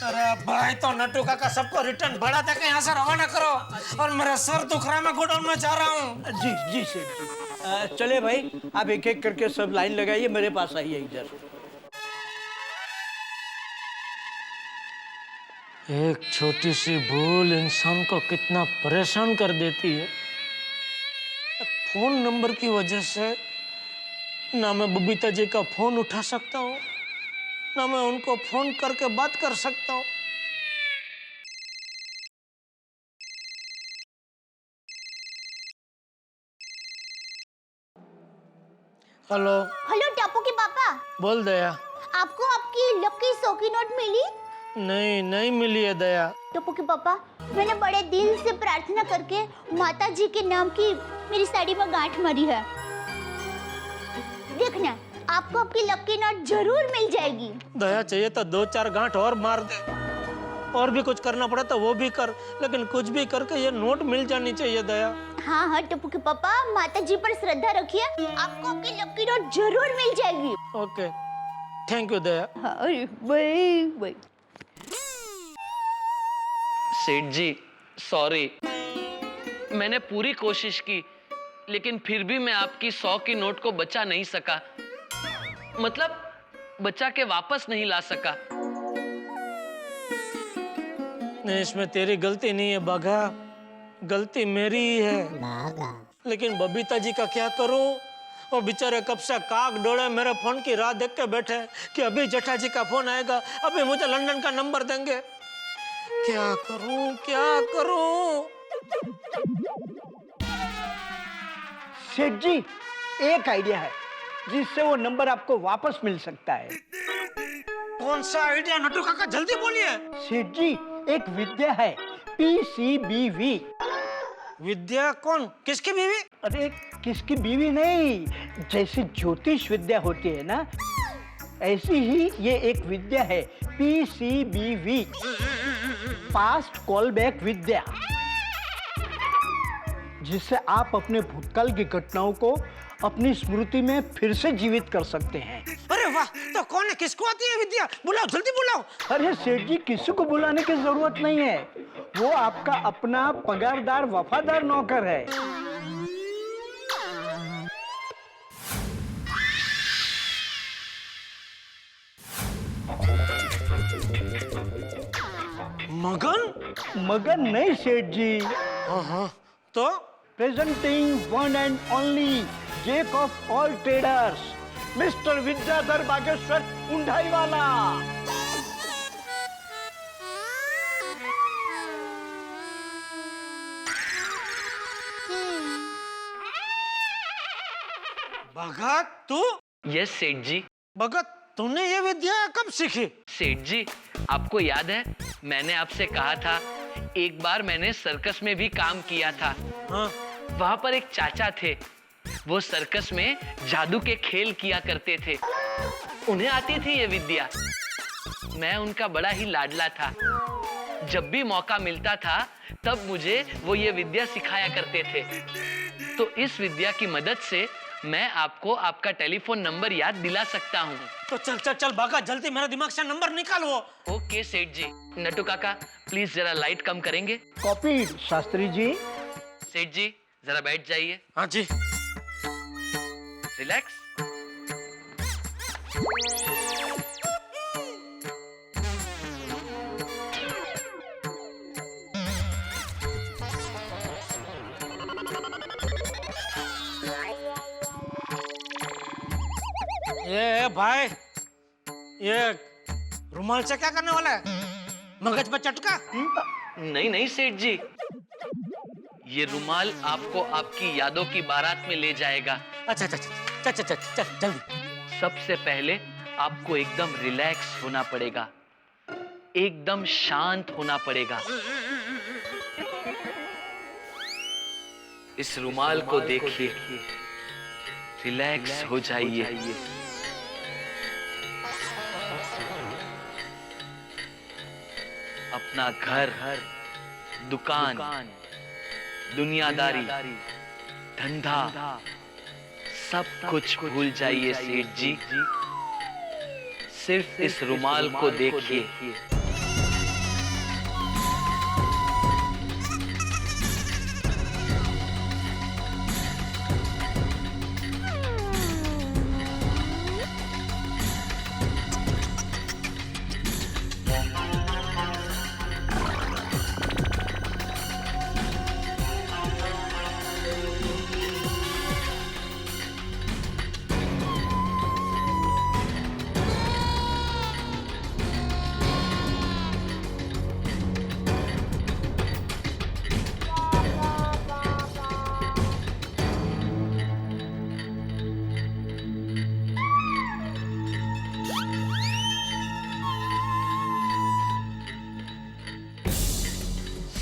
अरे भाई, तो नट्टू काका सबको रिटर्न भाड़ा देके यहाँ से रवाना करो, और मेरा सर दुख रहा है, मैं गोडाउन में जा रहा हूँ। जी जी सेठ जी। चले भाई, आप एक एक करके सब लाइन लगाइए, मेरे पास आइए इधर। एक छोटी सी भूल इंसान को कितना परेशान कर देती है। फोन नंबर की वजह से ना मैं बबीता जी का फोन उठा सकता हूँ, ना मैं उनको फोन करके बात कर सकता हूँ। हेलो। हेलो टप्पू के पापा। बोल दया। आपको आपकी लकी 100 की नोट मिली? नहीं मिली है दया। टप्पू के पापा, मैंने बड़े दिल से प्रार्थना करके माता जी के नाम की मेरी साड़ी में गांठ मारी है। देखना, आपको आपकी लकी नोट जरूर मिल जाएगी। दया, चाहिए तो 2-4 गांठ और मार दे, और भी कुछ करना पड़ा तो वो भी कर, लेकिन कुछ भी करके ये नोट मिल जानी चाहिए दया। हाँ हाँ टप्पू के पापा, माता जी पर श्रद्धा रखिए, आपको आपकी लकी नोट जरूर मिल जाएगी। Okay, thank you Daya. Bye. Seth ji, sorry, मैंने पूरी कोशिश की, लेकिन फिर भी मैं आपकी 100 की नोट को बचा नहीं सका। मतलब बचा के वापस नहीं ला सका। नहीं, इसमें तेरी गलती नहीं है बाघा, गलती मेरी ही है। लेकिन बबीता जी का क्या करूं? वो बेचारे कब से काक डोले मेरे फोन की राह देख के बैठे कि अभी जेठा जी का फोन आएगा, अभी मुझे लंदन का नंबर देंगे। क्या करूं? सेठ जी, एक आइडिया है जिससे वो नंबर आपको वापस मिल सकता है। कौन सा आइडिया नट्टू काका, जल्दी बोलिए। सेठ जी, एक विद्या है, PCBV। विद्या? कौन, किसकी बीवी? अरे किसकी बीवी नहीं, जैसे ज्योतिष विद्या होती है ना, ऐसी ही ये एक विद्या है, PCBV, पास्ट कॉल बैक विद्या, जिससे आप अपने भूतकाल की घटनाओं को अपनी स्मृति में फिर से जीवित कर सकते हैं। अरे वाह, तो कौन है, किसको आती है विद्या? बुलाओ, जल्दी बुलाओ। अरे सेठ जी, किसी को बुलाने की जरूरत नहीं है, वो आपका अपना पगारदार वफादार नौकर है। मगन नहीं सेठ जी। हाँ, तो presenting one and only jack of all traders, mister Vidyadhar Bageshwar उंडाई वाला। भगत तू? यस सेठ जी। भगत, तूने ये विद्या कब सीखी? सेठ जी, आपको याद है मैंने आपसे कहा था एक बार मैंने सर्कस में भी काम किया था। हाँ। वहां पर एक चाचा थे, वो सर्कस में जादू के खेल किया करते थे, उन्हें आती थी ये विद्या। मैं उनका बड़ा ही लाडला था, जब भी मौका मिलता था तब मुझे वो ये विद्या सिखाया करते थे। तो इस विद्या की मदद से मैं आपको आपका टेलीफोन नंबर याद दिला सकता हूँ। तो चल भागा, जल्दी मेरे दिमाग से नंबर निकालो। ओके सेठ जी। नट्टू काका, प्लीज जरा लाइट कम करेंगे? कॉपी शास्त्री जी। सेठ जी, जरा बैठ जाइए। हाँ जी। रिलैक्स। ये भाई, ये रुमाल से क्या करने वाला है? मगज पर चटका? नहीं सेठ जी, ये रुमाल आपको आपकी यादों की बारात में ले जाएगा। अच्छा, जल्दी। सबसे पहले आपको एकदम रिलैक्स होना पड़ेगा, एकदम शांत होना पड़ेगा। इस रुमाल को देखिए, रिलैक्स हो जाइए। अपना घर, दुकान, दुनियादारी, धंधा, सब कुछ भूल जाइए सेठ जी। सिर्फ इस रुमाल को देखिए।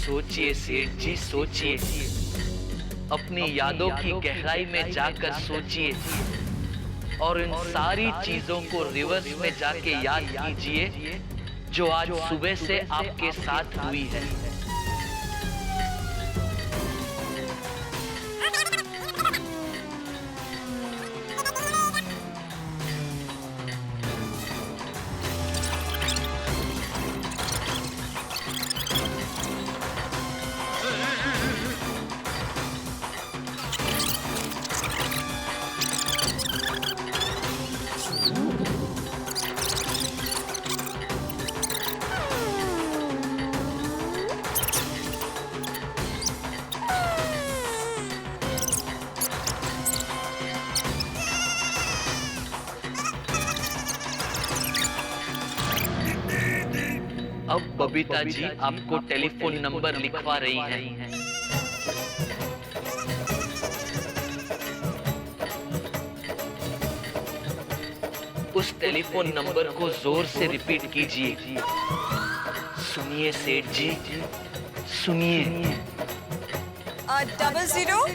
सोचिए सेठ जी, सोचिए। अपनी यादों की गहराई में जाकर सोचिए और इन सारी चीजों को रिवर्स में जाके याद कीजिए जो आज सुबह से आपके साथ हुई है। अब बबीता जी आपको टेलीफोन नंबर लिखवा रही हैं। उस टेलीफोन नंबर को जोर से रिपीट कीजिए। सुनिए सेठ जी, सुनिए। 00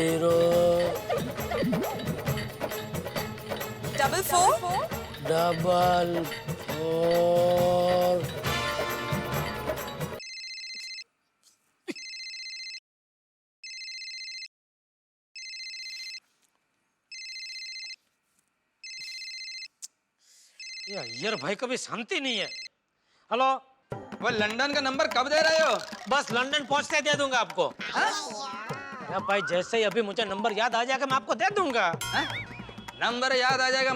00 44 और यार भाई कभी शांति नहीं है। हेलो, वो लंदन का नंबर कब दे रहे हो? बस लंदन पहुंचते दे दूंगा आपको। या भाई जैसे ही अभी मुझे नंबर याद आ जाएगा मैं आपको दे दूंगा। नंबर याद आ जाएगा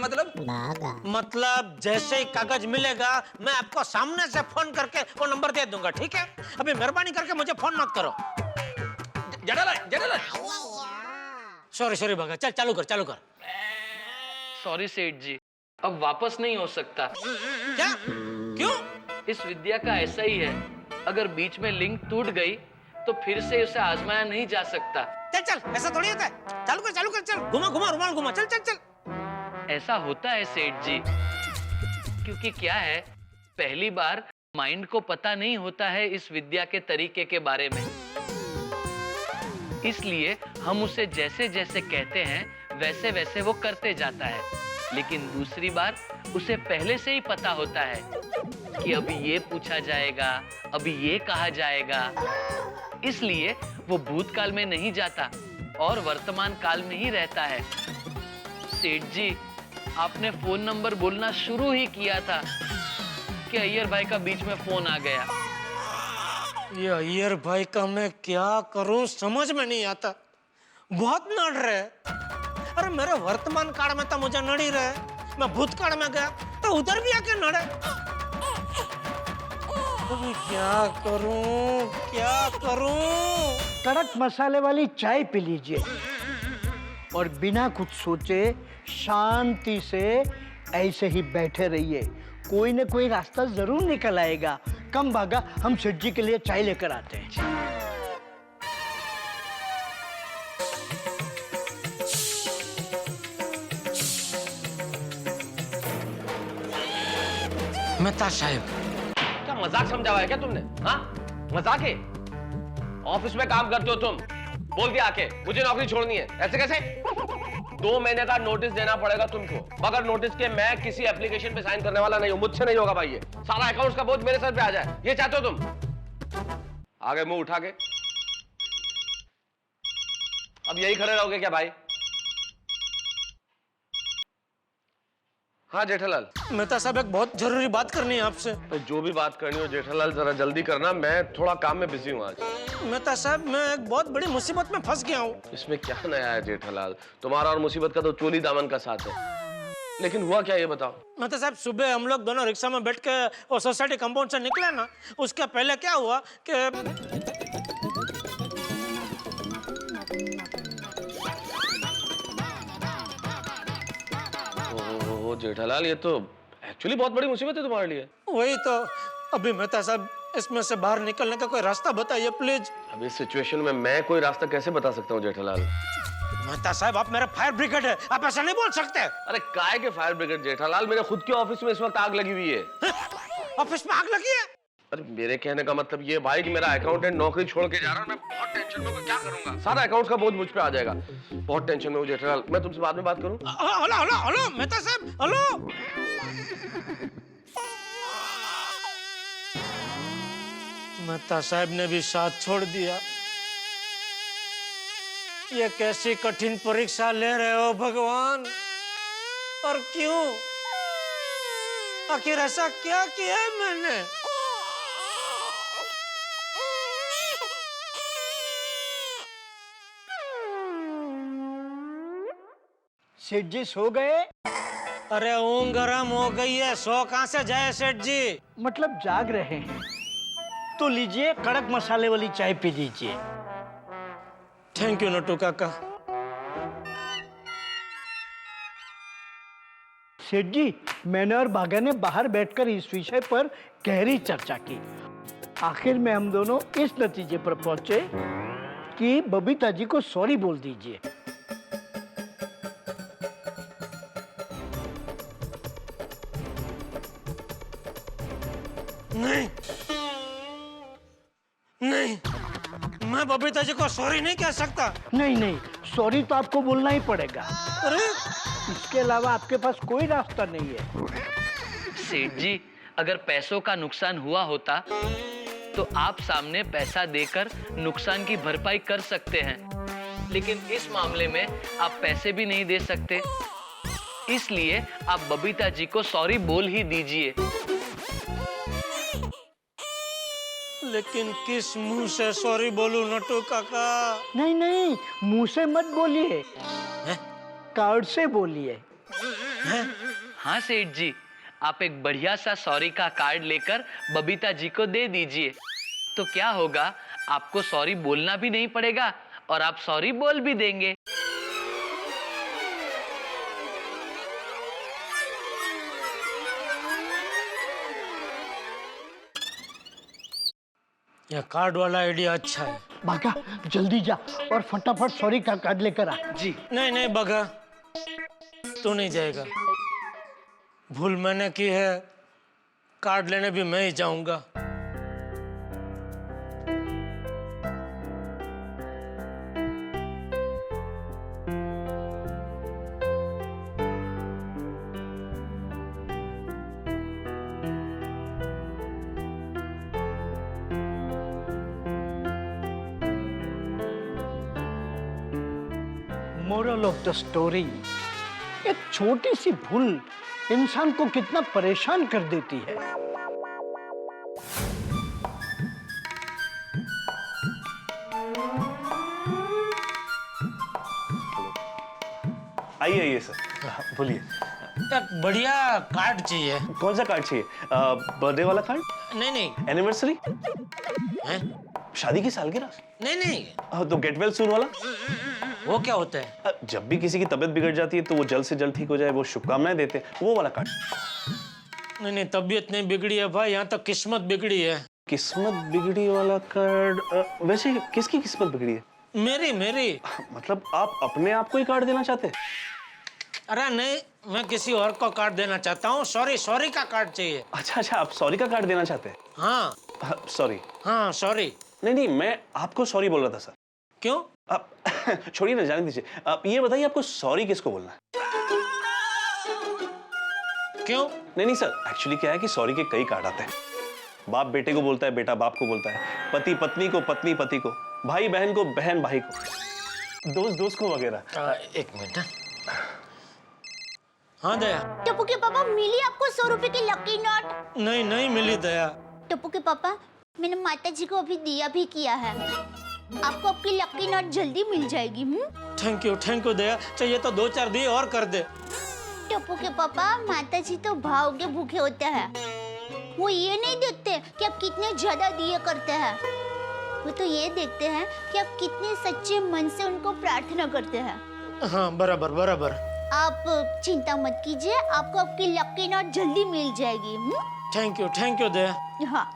मतलब जैसे ही कागज मिलेगा मैं आपको सामने से फोन करके वो नंबर दे दूंगा, ठीक है? अभी मेहरबानी करके मुझे फोन मत करो। सॉरी भगा, चल चालू कर। सॉरी सेठ जी, अब वापस नहीं हो सकता। क्या? क्यों? इस विद्या का ऐसा ही है, अगर बीच में लिंक टूट गई तो फिर से उसे आजमाया नहीं जा सकता। चल ऐसा थोड़ी होता है। चालू कर चल। घुमा रुमाल घुमा, चल। ऐसा होता है सेठ जी, क्योंकि क्या है, पहली बार माइंड को पता नहीं होता है इस विद्या के तरीके के बारे में, इसलिए हम उसे जैसे जैसे कहते हैं वैसे वैसे वो करते जाता है। लेकिन दूसरी बार उसे पहले से ही पता होता है कि अभी ये पूछा जाएगा, अभी ये कहा जाएगा, इसलिए वो भूतकाल में नहीं जाता और वर्तमान काल में ही रहता है। सेठ जी, आपने फोन नंबर बोलना शुरू ही किया था कि अय्यर भाई का बीच में फोन आ गया। ये अय्यर भाई का मैं क्या करूं समझ में नहीं आता। बहुत नड़ रहे। अरे मेरे वर्तमान काल में तो मुझे नड़ ही रहे, मैं भूतकाल में गया तो उधर भी आके नड़े। अभी क्या करूं? कड़क मसाले वाली चाय पी लीजिए और बिना कुछ सोचे शांति से ऐसे ही बैठे रहिए। कोई ना कोई रास्ता जरूर निकल आएगा। कम भागा, हम सेठ जी के लिए चाय लेकर आते हैं। मेहता साहब, क्या मजाक समझा हुआ है क्या तुमने? हाँ, मजाक है। ऑफिस में काम करते हो तुम, बोल दिया आके मुझे नौकरी छोड़नी है। ऐसे कैसे? 2 महीने का नोटिस देना पड़ेगा तुमको, बगैर नोटिस के मैं किसी एप्लीकेशन पे साइन करने वाला नहीं हूं। मुझसे नहीं होगा भाई, ये सारा अकाउंट्स का बोझ मेरे सर पे आ जाए, ये चाहते हो तुम? आगे मुंह उठा के अब यही खड़े रहोगे क्या भाई? हाँ जेठालाल। मेहता साहब एक बहुत जरूरी बात करनी है आपसे। तो जो भी बात करनी हो जेठालाल जरा जल्दी करना, मैं थोड़ा काम में बिजी हूँ आज। मेहता साहब मैं एक बहुत बड़ी मुसीबत में फंस गया हूँ। इसमें क्या नया है जेठालाल? तुम्हारा और मुसीबत का तो चोली दामन का साथ है। लेकिन हुआ क्या ये बताओ। मेहता साहब सुबह हम लोग दोनों रिक्शा में बैठ के और सोसाइटी कंपाउंड से निकले ना, उसके पहले क्या हुआ कि ओह जेठालाल, ये तो एक्चुअली बहुत बड़ी मुसीबत है तुम्हारे लिए। वही तो। अभी मेहता साहब इसमें से बाहर निकलने का कोई रास्ता बताइए प्लीज। अब इस सिचुएशन में मैं कोई रास्ता कैसे बता सकता हूँ जेठालाल? मेहता साहब आप मेरा फायर ब्रिगेड है, आप ऐसा नहीं बोल सकते। अरे काय के फायर ब्रिगेड जेठालाल, मेरे खुद के ऑफिस में इस वक्त आग लगी हुई है। ऑफिस में आग लगी है? अरे मेरे कहने का मतलब ये भाई कि मेरा अकाउंटेंट नौकरी छोड़ के जा रहा है, मैं बहुत टेंशन में हूँ, क्या करूंगा? सारा अकाउंट्स का बोझ मुझ पे आ जाएगा, बहुत टेंशन में हूँ जेठालाल। मैं तुमसे बाद में बात करूँ? हेलो हेलो हेलो मेहता साहब, हेलो। मेहता साहब ने भी साथ छोड़ दिया। ये कैसी कठिन परीक्षा ले रहे हो भगवान, और क्यों? आखिर ऐसा क्या किया है मैंने? सेठ जी सो गए? अरे ऊँग गरम हो गई है, सो कहां से जाए सेठ जी? मतलब जाग रहे हैं तो लीजिए कड़क मसाले वाली चाय पी लीजिए। थैंक यू नटू काका। सेठ जी मैंने और भागा ने बाहर बैठकर इस विषय पर गहरी चर्चा की। आखिर में हम दोनों इस नतीजे पर पहुंचे कि बबीता जी को सॉरी बोल दीजिए। नहीं नहीं, मैं बबीता जी को सॉरी नहीं कह सकता। नहीं नहीं, सॉरी तो आपको बोलना ही पड़ेगा। अरे इसके अलावा आपके पास कोई रास्ता नहीं है। सेठ जी, अगर पैसों का नुकसान हुआ होता तो आप सामने पैसा देकर नुकसान की भरपाई कर सकते हैं, लेकिन इस मामले में आप पैसे भी नहीं दे सकते, इसलिए आप बबीता जी को सॉरी बोल ही दीजिए। लेकिन किस मुंह से सॉरी बोलूं नटू काका? नहीं नहीं, मुंह से मत बोलिए, कार्ड से बोलिए। हाँ सेठ जी, आप एक बढ़िया सा सॉरी का कार्ड लेकर बबीता जी को दे दीजिए, तो क्या होगा, आपको सॉरी बोलना भी नहीं पड़ेगा और आप सॉरी बोल भी देंगे। यह कार्ड वाला आइडिया अच्छा है। भागा जल्दी जा और फटाफट सॉरी का कार्ड लेकर आ। जी। नहीं नहीं बगा, तू नहीं जाएगा। भूल मैंने की है, कार्ड लेने भी मैं ही जाऊंगा। मोरल ऑफ द स्टोरी, एक छोटी सी भूल इंसान को कितना परेशान कर देती है। आइए आइए सर, बोलिए। एक बढ़िया कार्ड चाहिए। कौन सा कार्ड चाहिए? बर्थडे वाला कार्ड? नहीं नहीं। एनिवर्सरी? हैं? शादी की सालगिरह? नहीं नहीं। तो गेट वेल सून वाला? वो क्या होता है? जब भी किसी की तबीयत बिगड़ जाती है तो वो जल्द से जल्द ठीक हो जाए, वो शुभकामनाएं देते हैं, वो वाला कार्ड। नहीं नहीं, तबीयत नहीं बिगड़ी है भाई, यहाँ तो किस्मत बिगड़ी है। किस्मत बिगड़ी वाला कार्ड? वैसे किसकी किस्मत बिगड़ी है? मेरी मेरी। मतलब आप अपने आप को ही कार्ड देना चाहते हैं? अरे नहीं, मैं किसी और को कार्ड देना चाहता हूँ। सॉरी, सॉरी का कार्ड चाहिए। अच्छा अच्छा, आप सॉरी का कार्ड देना चाहते हैं? हाँ सॉरी। हाँ सॉरी। नहीं, मैं आपको सॉरी बोल रहा था सर। क्यों? आप छोड़िए ना, जाने दीजिए। आप ये बताइए, आपको सॉरी किसको बोलना है? क्यों? नहीं सर, एक्चुअली क्या है कि सॉरी के कई कार्ड आते हैं। बाप बेटे को बोलता है, बेटा बाप को बोलता है, पति पत्नी को, पत्नी पति को, भाई बहन को, बहन भाई को, दोस्त दोस्त को वगैरह। एक मिनट। हाँ दया। टप्पू के पापा, मिली आपको 100 रुपए की लकी नोट? नहीं मिली दया। टप्पू के पापा, मैंने माता जी को अभी दिया भी किया है, आपको आपकी लकी नोट जल्दी मिल जाएगी। थैंक यू दया। चाहिए तो 2-4 दिए और कर दे। टप्पू के पापा, माता जी तो भाव के भूखे होते हैं, वो ये नहीं देखते कि आप कितने ज्यादा दिए करते हैं, वो तो ये देखते हैं कि आप कितने सच्चे मन से उनको प्रार्थना करते हैं। हाँ, बराबर। आप चिंता मत कीजिए, आपको आपकी लकी नोट जल्दी मिल जाएगी। थैंक यू दया। हाँ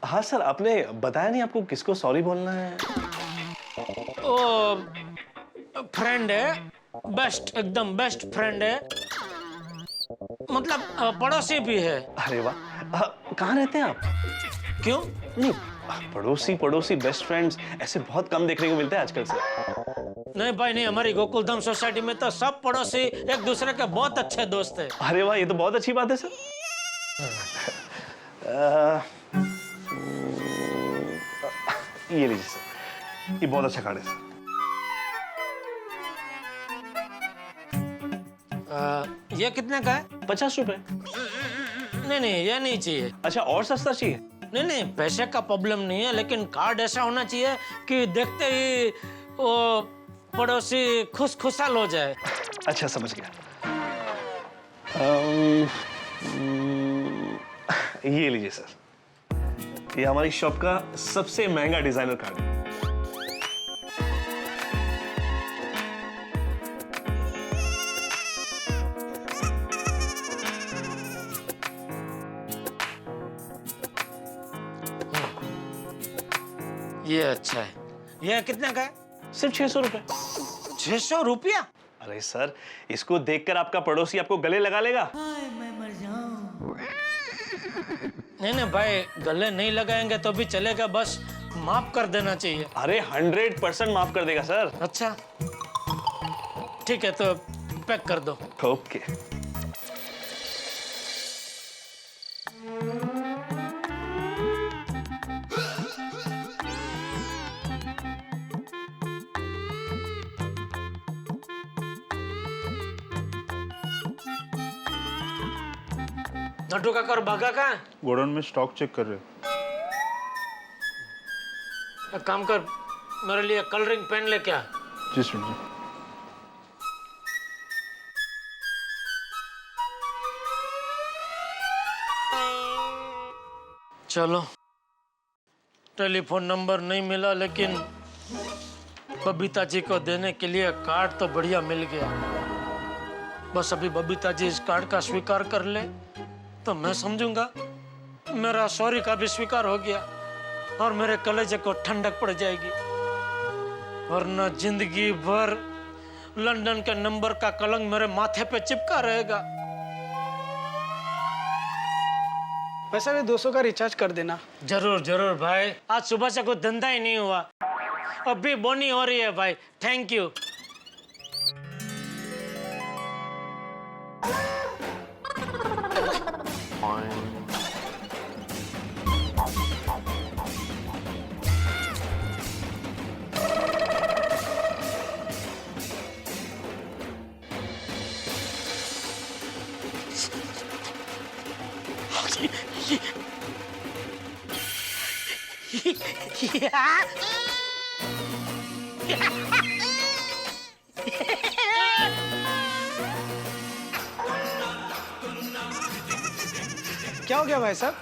हाँ सर, आपने बताया नहीं आपको किसको सॉरी बोलना है? ओ फ्रेंड है, बेस्ट, एकदम बेस्ट फ्रेंड है, मतलब पड़ोसी भी है। अरे वाह, कहाँ रहते हैं आप? क्यों? नहीं, पड़ोसी बेस्ट फ्रेंड्स ऐसे बहुत कम देखने को मिलते हैं आजकल से। नहीं भाई नहीं, हमारी गोकुलधाम सोसाइटी में तो सब पड़ोसी एक दूसरे के बहुत अच्छे दोस्त हैं। अरे वाह, ये तो बहुत अच्छी बात है सर। ये लीजिए सर, ये बहुत अच्छा कार्ड है सर। ये कितने का है? 50 रुपए। नहीं, ये नहीं चाहिए। अच्छा, और सस्ता चाहिए? नहीं, पैसे का प्रॉब्लम नहीं है, लेकिन कार्ड ऐसा होना चाहिए कि देखते ही वो पड़ोसी खुशहाल हो जाए। अच्छा, समझ गया। ये लीजिए सर, ये हमारी शॉप का सबसे महंगा डिजाइनर कार्ड है। ये अच्छा है। ये कितने का है? सिर्फ 600 रुपए। 600 रुपया? अरे सर, इसको देखकर आपका पड़ोसी आपको गले लगा लेगा। नहीं भाई, गले नहीं लगाएंगे तो भी चलेगा, बस माफ कर देना चाहिए। अरे 100% माफ कर देगा सर। अच्छा ठीक है, तो पैक कर दो। ओके। नटू काका और भागा कहाँ? गोडाउन में स्टॉक चेक कर रहे। एक काम कर, मेरे लिए कलरिंग पेन लेके आ। जी सर जी। चलो, टेलीफोन नंबर नहीं मिला, लेकिन बबीता जी को देने के लिए कार्ड तो बढ़िया मिल गया। बस अभी बबीता जी इस कार्ड का स्वीकार कर ले तो मैं समझूंगा मेरा सॉरी का भी स्वीकार हो गया और मेरे कलेजे को ठंडक पड़ जाएगी, वरना जिंदगी भर लंदन के नंबर का कलंक मेरे माथे पे चिपका रहेगा। वैसे भी 200 का रिचार्ज कर देना। जरूर भाई, आज सुबह से कोई धंधा ही नहीं हुआ, अभी बोनी हो रही है भाई। Thank you. क्या हो गया भाई साहब?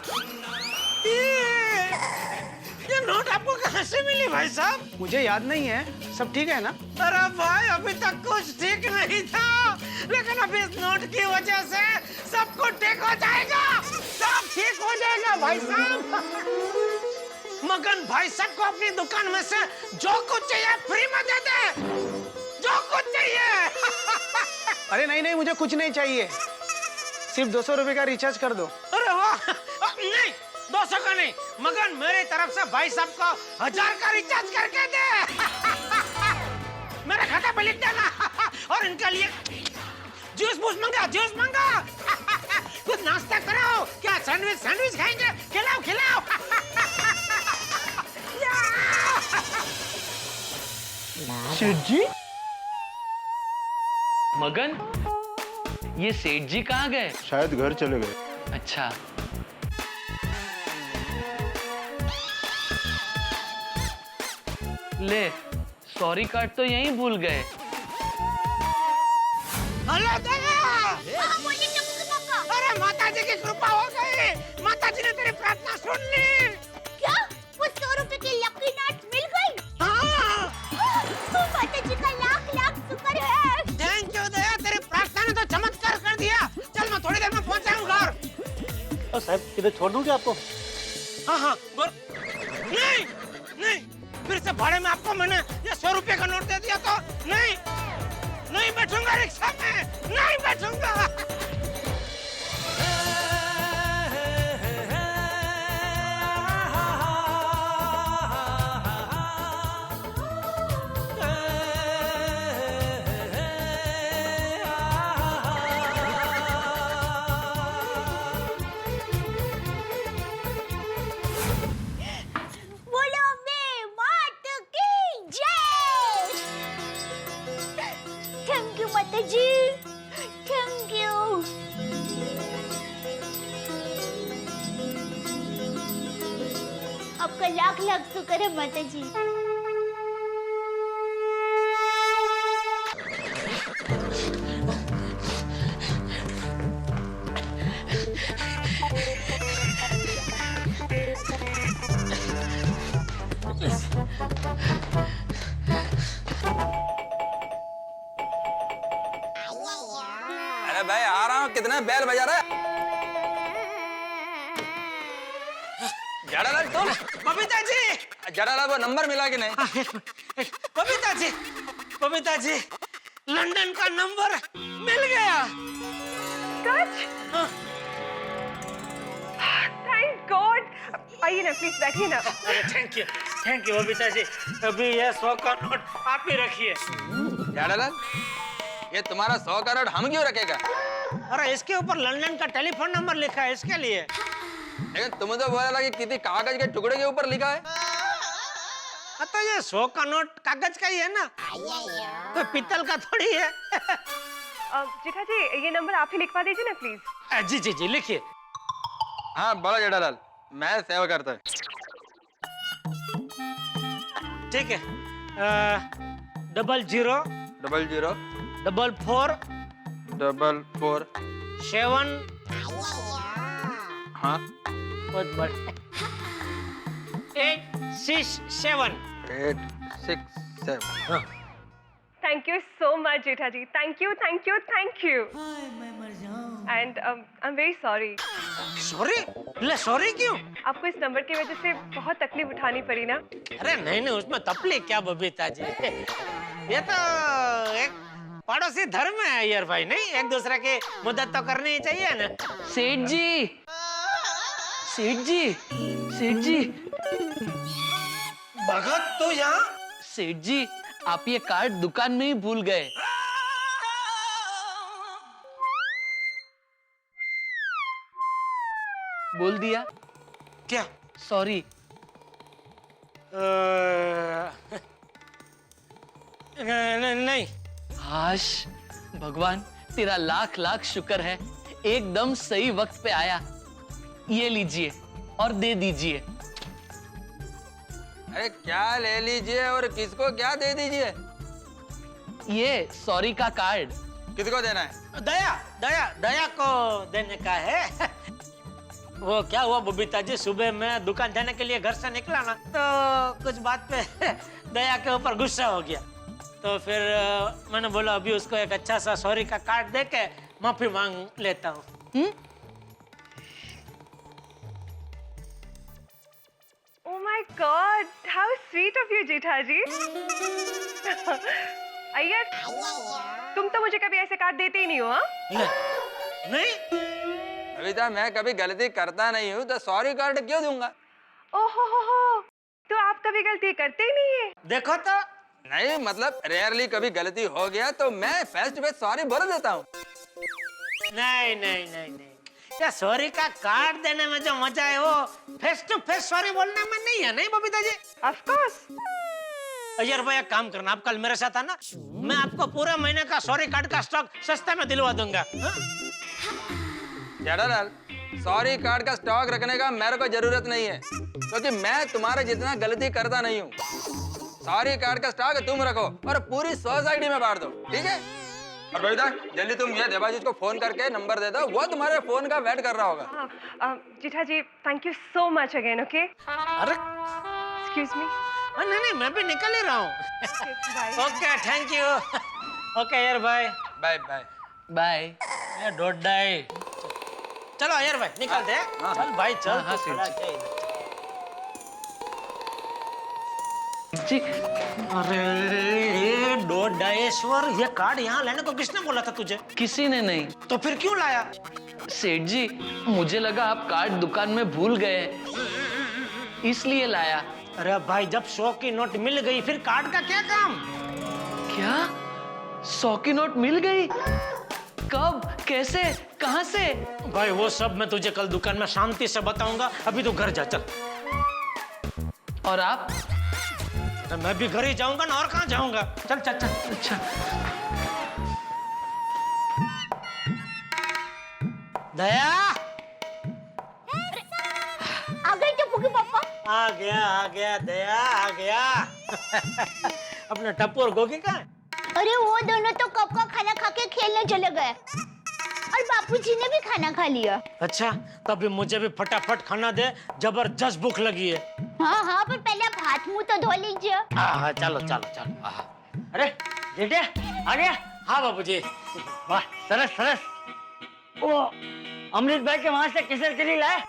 ये नोट आपको कहाँ से मिली भाई साहब? मुझे याद नहीं है, सब ठीक है ना? अरे भाई, अभी तक कुछ ठीक नहीं था, लेकिन अभी इस नोट की वजह से सब कुछ ठीक हो जाएगा। सब ठीक हो जाएगा भाई साहब। मगन भाई साहब को अपनी दुकान में से जो कुछ चाहिए फ्री में दे दे, जो कुछ चाहिए। अरे नहीं, मुझे कुछ नहीं चाहिए, सिर्फ 200 रुपए का रिचार्ज कर दो। अरे वाह, नहीं, 200 सका नहीं, मगर मेरी तरफ से भाई साहब को 1000 का रिचार्ज करके दे। मेरे खाते पे लिख देना और इनके लिए जूस मंगा, जूस मंगा। कुछ नाश्ता कराओ, क्या सैंडविच खाएंगे? खिलाओ। सेठ जी, मगन, ये सेठ जी कहाँ गए? शायद घर चले गए। अच्छा। ले, सॉरी कार्ड तो यहीं भूल गए। हेलो दया। अरे माता जी की कृपा हो गई, माता जी ने तेरी प्रार्थना सुन ली। क्या वो 100 रुपए की लकी नोट मिल गई? हाँ। माता जी का लाख लाख शुक्र है। थैंक यू दया, तेरी प्रार्थना ने तो चमत्कार कर दिया। चल मैं थोड़ी देर में पहुंच जाऊंगा घर। साहब किधर छोड़ दूं क्या आपको? हाँ नहीं, फिर से भाड़े में आपको मैंने ये 100 रुपए का नोट दे दिया तो नहीं बैठूंगा रिक्शा में, नहीं बैठूंगा। बोलो मैं मात की जय। थैंक यू माता जी, थैंक यू। आपका लाख लाख शुक्र है माता जी। अरे भाई आ रहा हूँ, कितना बैल बजा रहा है? जड़ालाल तुम? बबीता जी, जड़ालाल वो नंबर मिला कि नहीं? बबीता जी, लंदन का नंबर मिल गया। सच? Thank God. आइए ना प्लीज, बैठिए ना। अरे थैंक यू बबीता जी। अभी ये 100 का नोट आप ही रखिए। जड़ालाल, ये तुम्हारा 100 का नोट हम क्यों रखेगा? अरे इसके ऊपर लंदन का टेलीफोन नंबर लिखा है, इसके लिए। लेकिन तुम तो बोला कि किसी कागज के टुकड़े के ऊपर लिखा है। तो ये 100 का नोट कागज का ही है ना, कोई पीतल का थोड़ी है। जेठा जी, ये नंबर आप ही लिखवा दीजिए ना प्लीज। जी लिखिए। हाँ बोलो जड़ालाल, मैं सेवा करता हूँ। ठीक है। 00 00 44 44 7 हाँ 867 867। Thank you so much Jetha ji, thank you. And I am very sorry. Sorry क्यों? आपको इस नंबर की वजह से बहुत तकलीफ उठानी पड़ी ना। अरे नहीं, उसमें तकलीफ क्या बबीता जी। ये तो एक पड़ोसी धर्म है यार भाई, नहीं एक दूसरे की मदद तो करनी ही चाहिए ना। सेठ जी, भगत तू यहाँ? सेठ जी, आप ये कार्ड दुकान में ही भूल गए। बोल दिया क्या? सॉरी। नहीं। हाश, भगवान तेरा लाख लाख शुक्र है, एकदम सही वक्त पे आया। ये लीजिए और दे दीजिए। अरे क्या ले लीजिए और किसको क्या दे दीजिए? ये सॉरी का कार्ड। किसको देना है? दया को देने का है। वो क्या हुआ बबीता जी, सुबह मैं दुकान जाने के लिए घर से निकला ना, तो कुछ बात पे दया के ऊपर गुस्सा हो गया। तो फिर मैंने बोला अभी उसको एक अच्छा सा सॉरी का कार्ड दे के माफी मांग लेता हूँ। Oh my God, how sweet of you, जेठा जी। अय्यर, तुम तो मुझे कभी ऐसे कार्ड देते ही नहीं हो, हाँ? नहीं? बबीता मैं कभी गलती करता नहीं हूँ तो सॉरी कार्ड क्यों दूंगा? ओहो हो, तो आप कभी गलती करते ही नहीं है। देखो तो नहीं मतलब रेयरली कभी गलती हो गया तो मैं फेस टू फेस सॉरी बोल देता हूँ। नहीं नहीं नहीं नहीं, क्या सॉरी का कार्ड देने में जो मजा है वो फेस टू फेस सॉरी बोलने में नहीं है, नहीं बबीता जी? Of course. अय्यर भाई एक काम करना, आप कल मेरे साथ आना, मैं आपको पूरे महीने का सॉरी कार्ड का स्टॉक सस्ते में दिलवा दूंगा। हाँ? जेठालाल, सॉरी कार्ड का स्टॉक रखने का मेरे को जरूरत नहीं है क्योंकि मैं तुम्हारे जितना गलती करता नहीं हूँ। सॉरी कार्ड का स्टॉक तुम रखो और पूरी सोसाइटी में बांट दो, ठीक है? और बबीता जल्दी तुम ये देवाजीत को फोन करके नंबर दे दो, वो तुम्हारे फोन का वेट कर रहा होगा। Jetha ji thank you so much again. Okay अरे एक्सक्यूज मी। नहीं नहीं, मैं भी निकल ही रहा हूँ। Okay thank you. ओके यार बाय बाय बाय बाय। ये डोडाई, चलो यार भाई निकलते हैं। चल भाई चल। हाँ, तू सेठ खड़ा जी। क्या इधर? जी अरे डोडाईश्वर, ये कार्ड यहाँ लाने को किसने बोला था तुझे? किसी ने नहीं। तो फिर क्यों लाया? सेठ जी मुझे लगा आप कार्ड दुकान में भूल गए, इसलिए लाया। अरे भाई जब 100 की नोट मिल गई फिर कार्ड का क्या काम? क्या 100 की नोट मिल गई? कब, कैसे, कहां से? भाई वो सब मैं तुझे कल दुकान में शांति से बताऊंगा, अभी तो घर जा चल। और आप? तो मैं भी घर ही जाऊंगा ना, और कहाँ जाऊंगा? चल चल चल। अच्छा दया आ गए टप्पू के पापा। आ गया दया आ गया। अपने टप्पू और गोगी कहाँ है? अरे वो दोनों तो कब का खाना खा के खेलने चले गए और बापूजी ने भी खाना खा लिया। अच्छा तभी मुझे भी फटाफट खाना दे, जबरदस्त भूख लगी है। हाँ हाँ, पर पहले आप हाथ मुंह तो धो लीजिए। हाँ चलो चलो चलो। अरे जेठे आ गया? हाँ बाबूजी। वाह सरस सरस। ओ अमृत भाई के वहां से किसर के लिए लाए?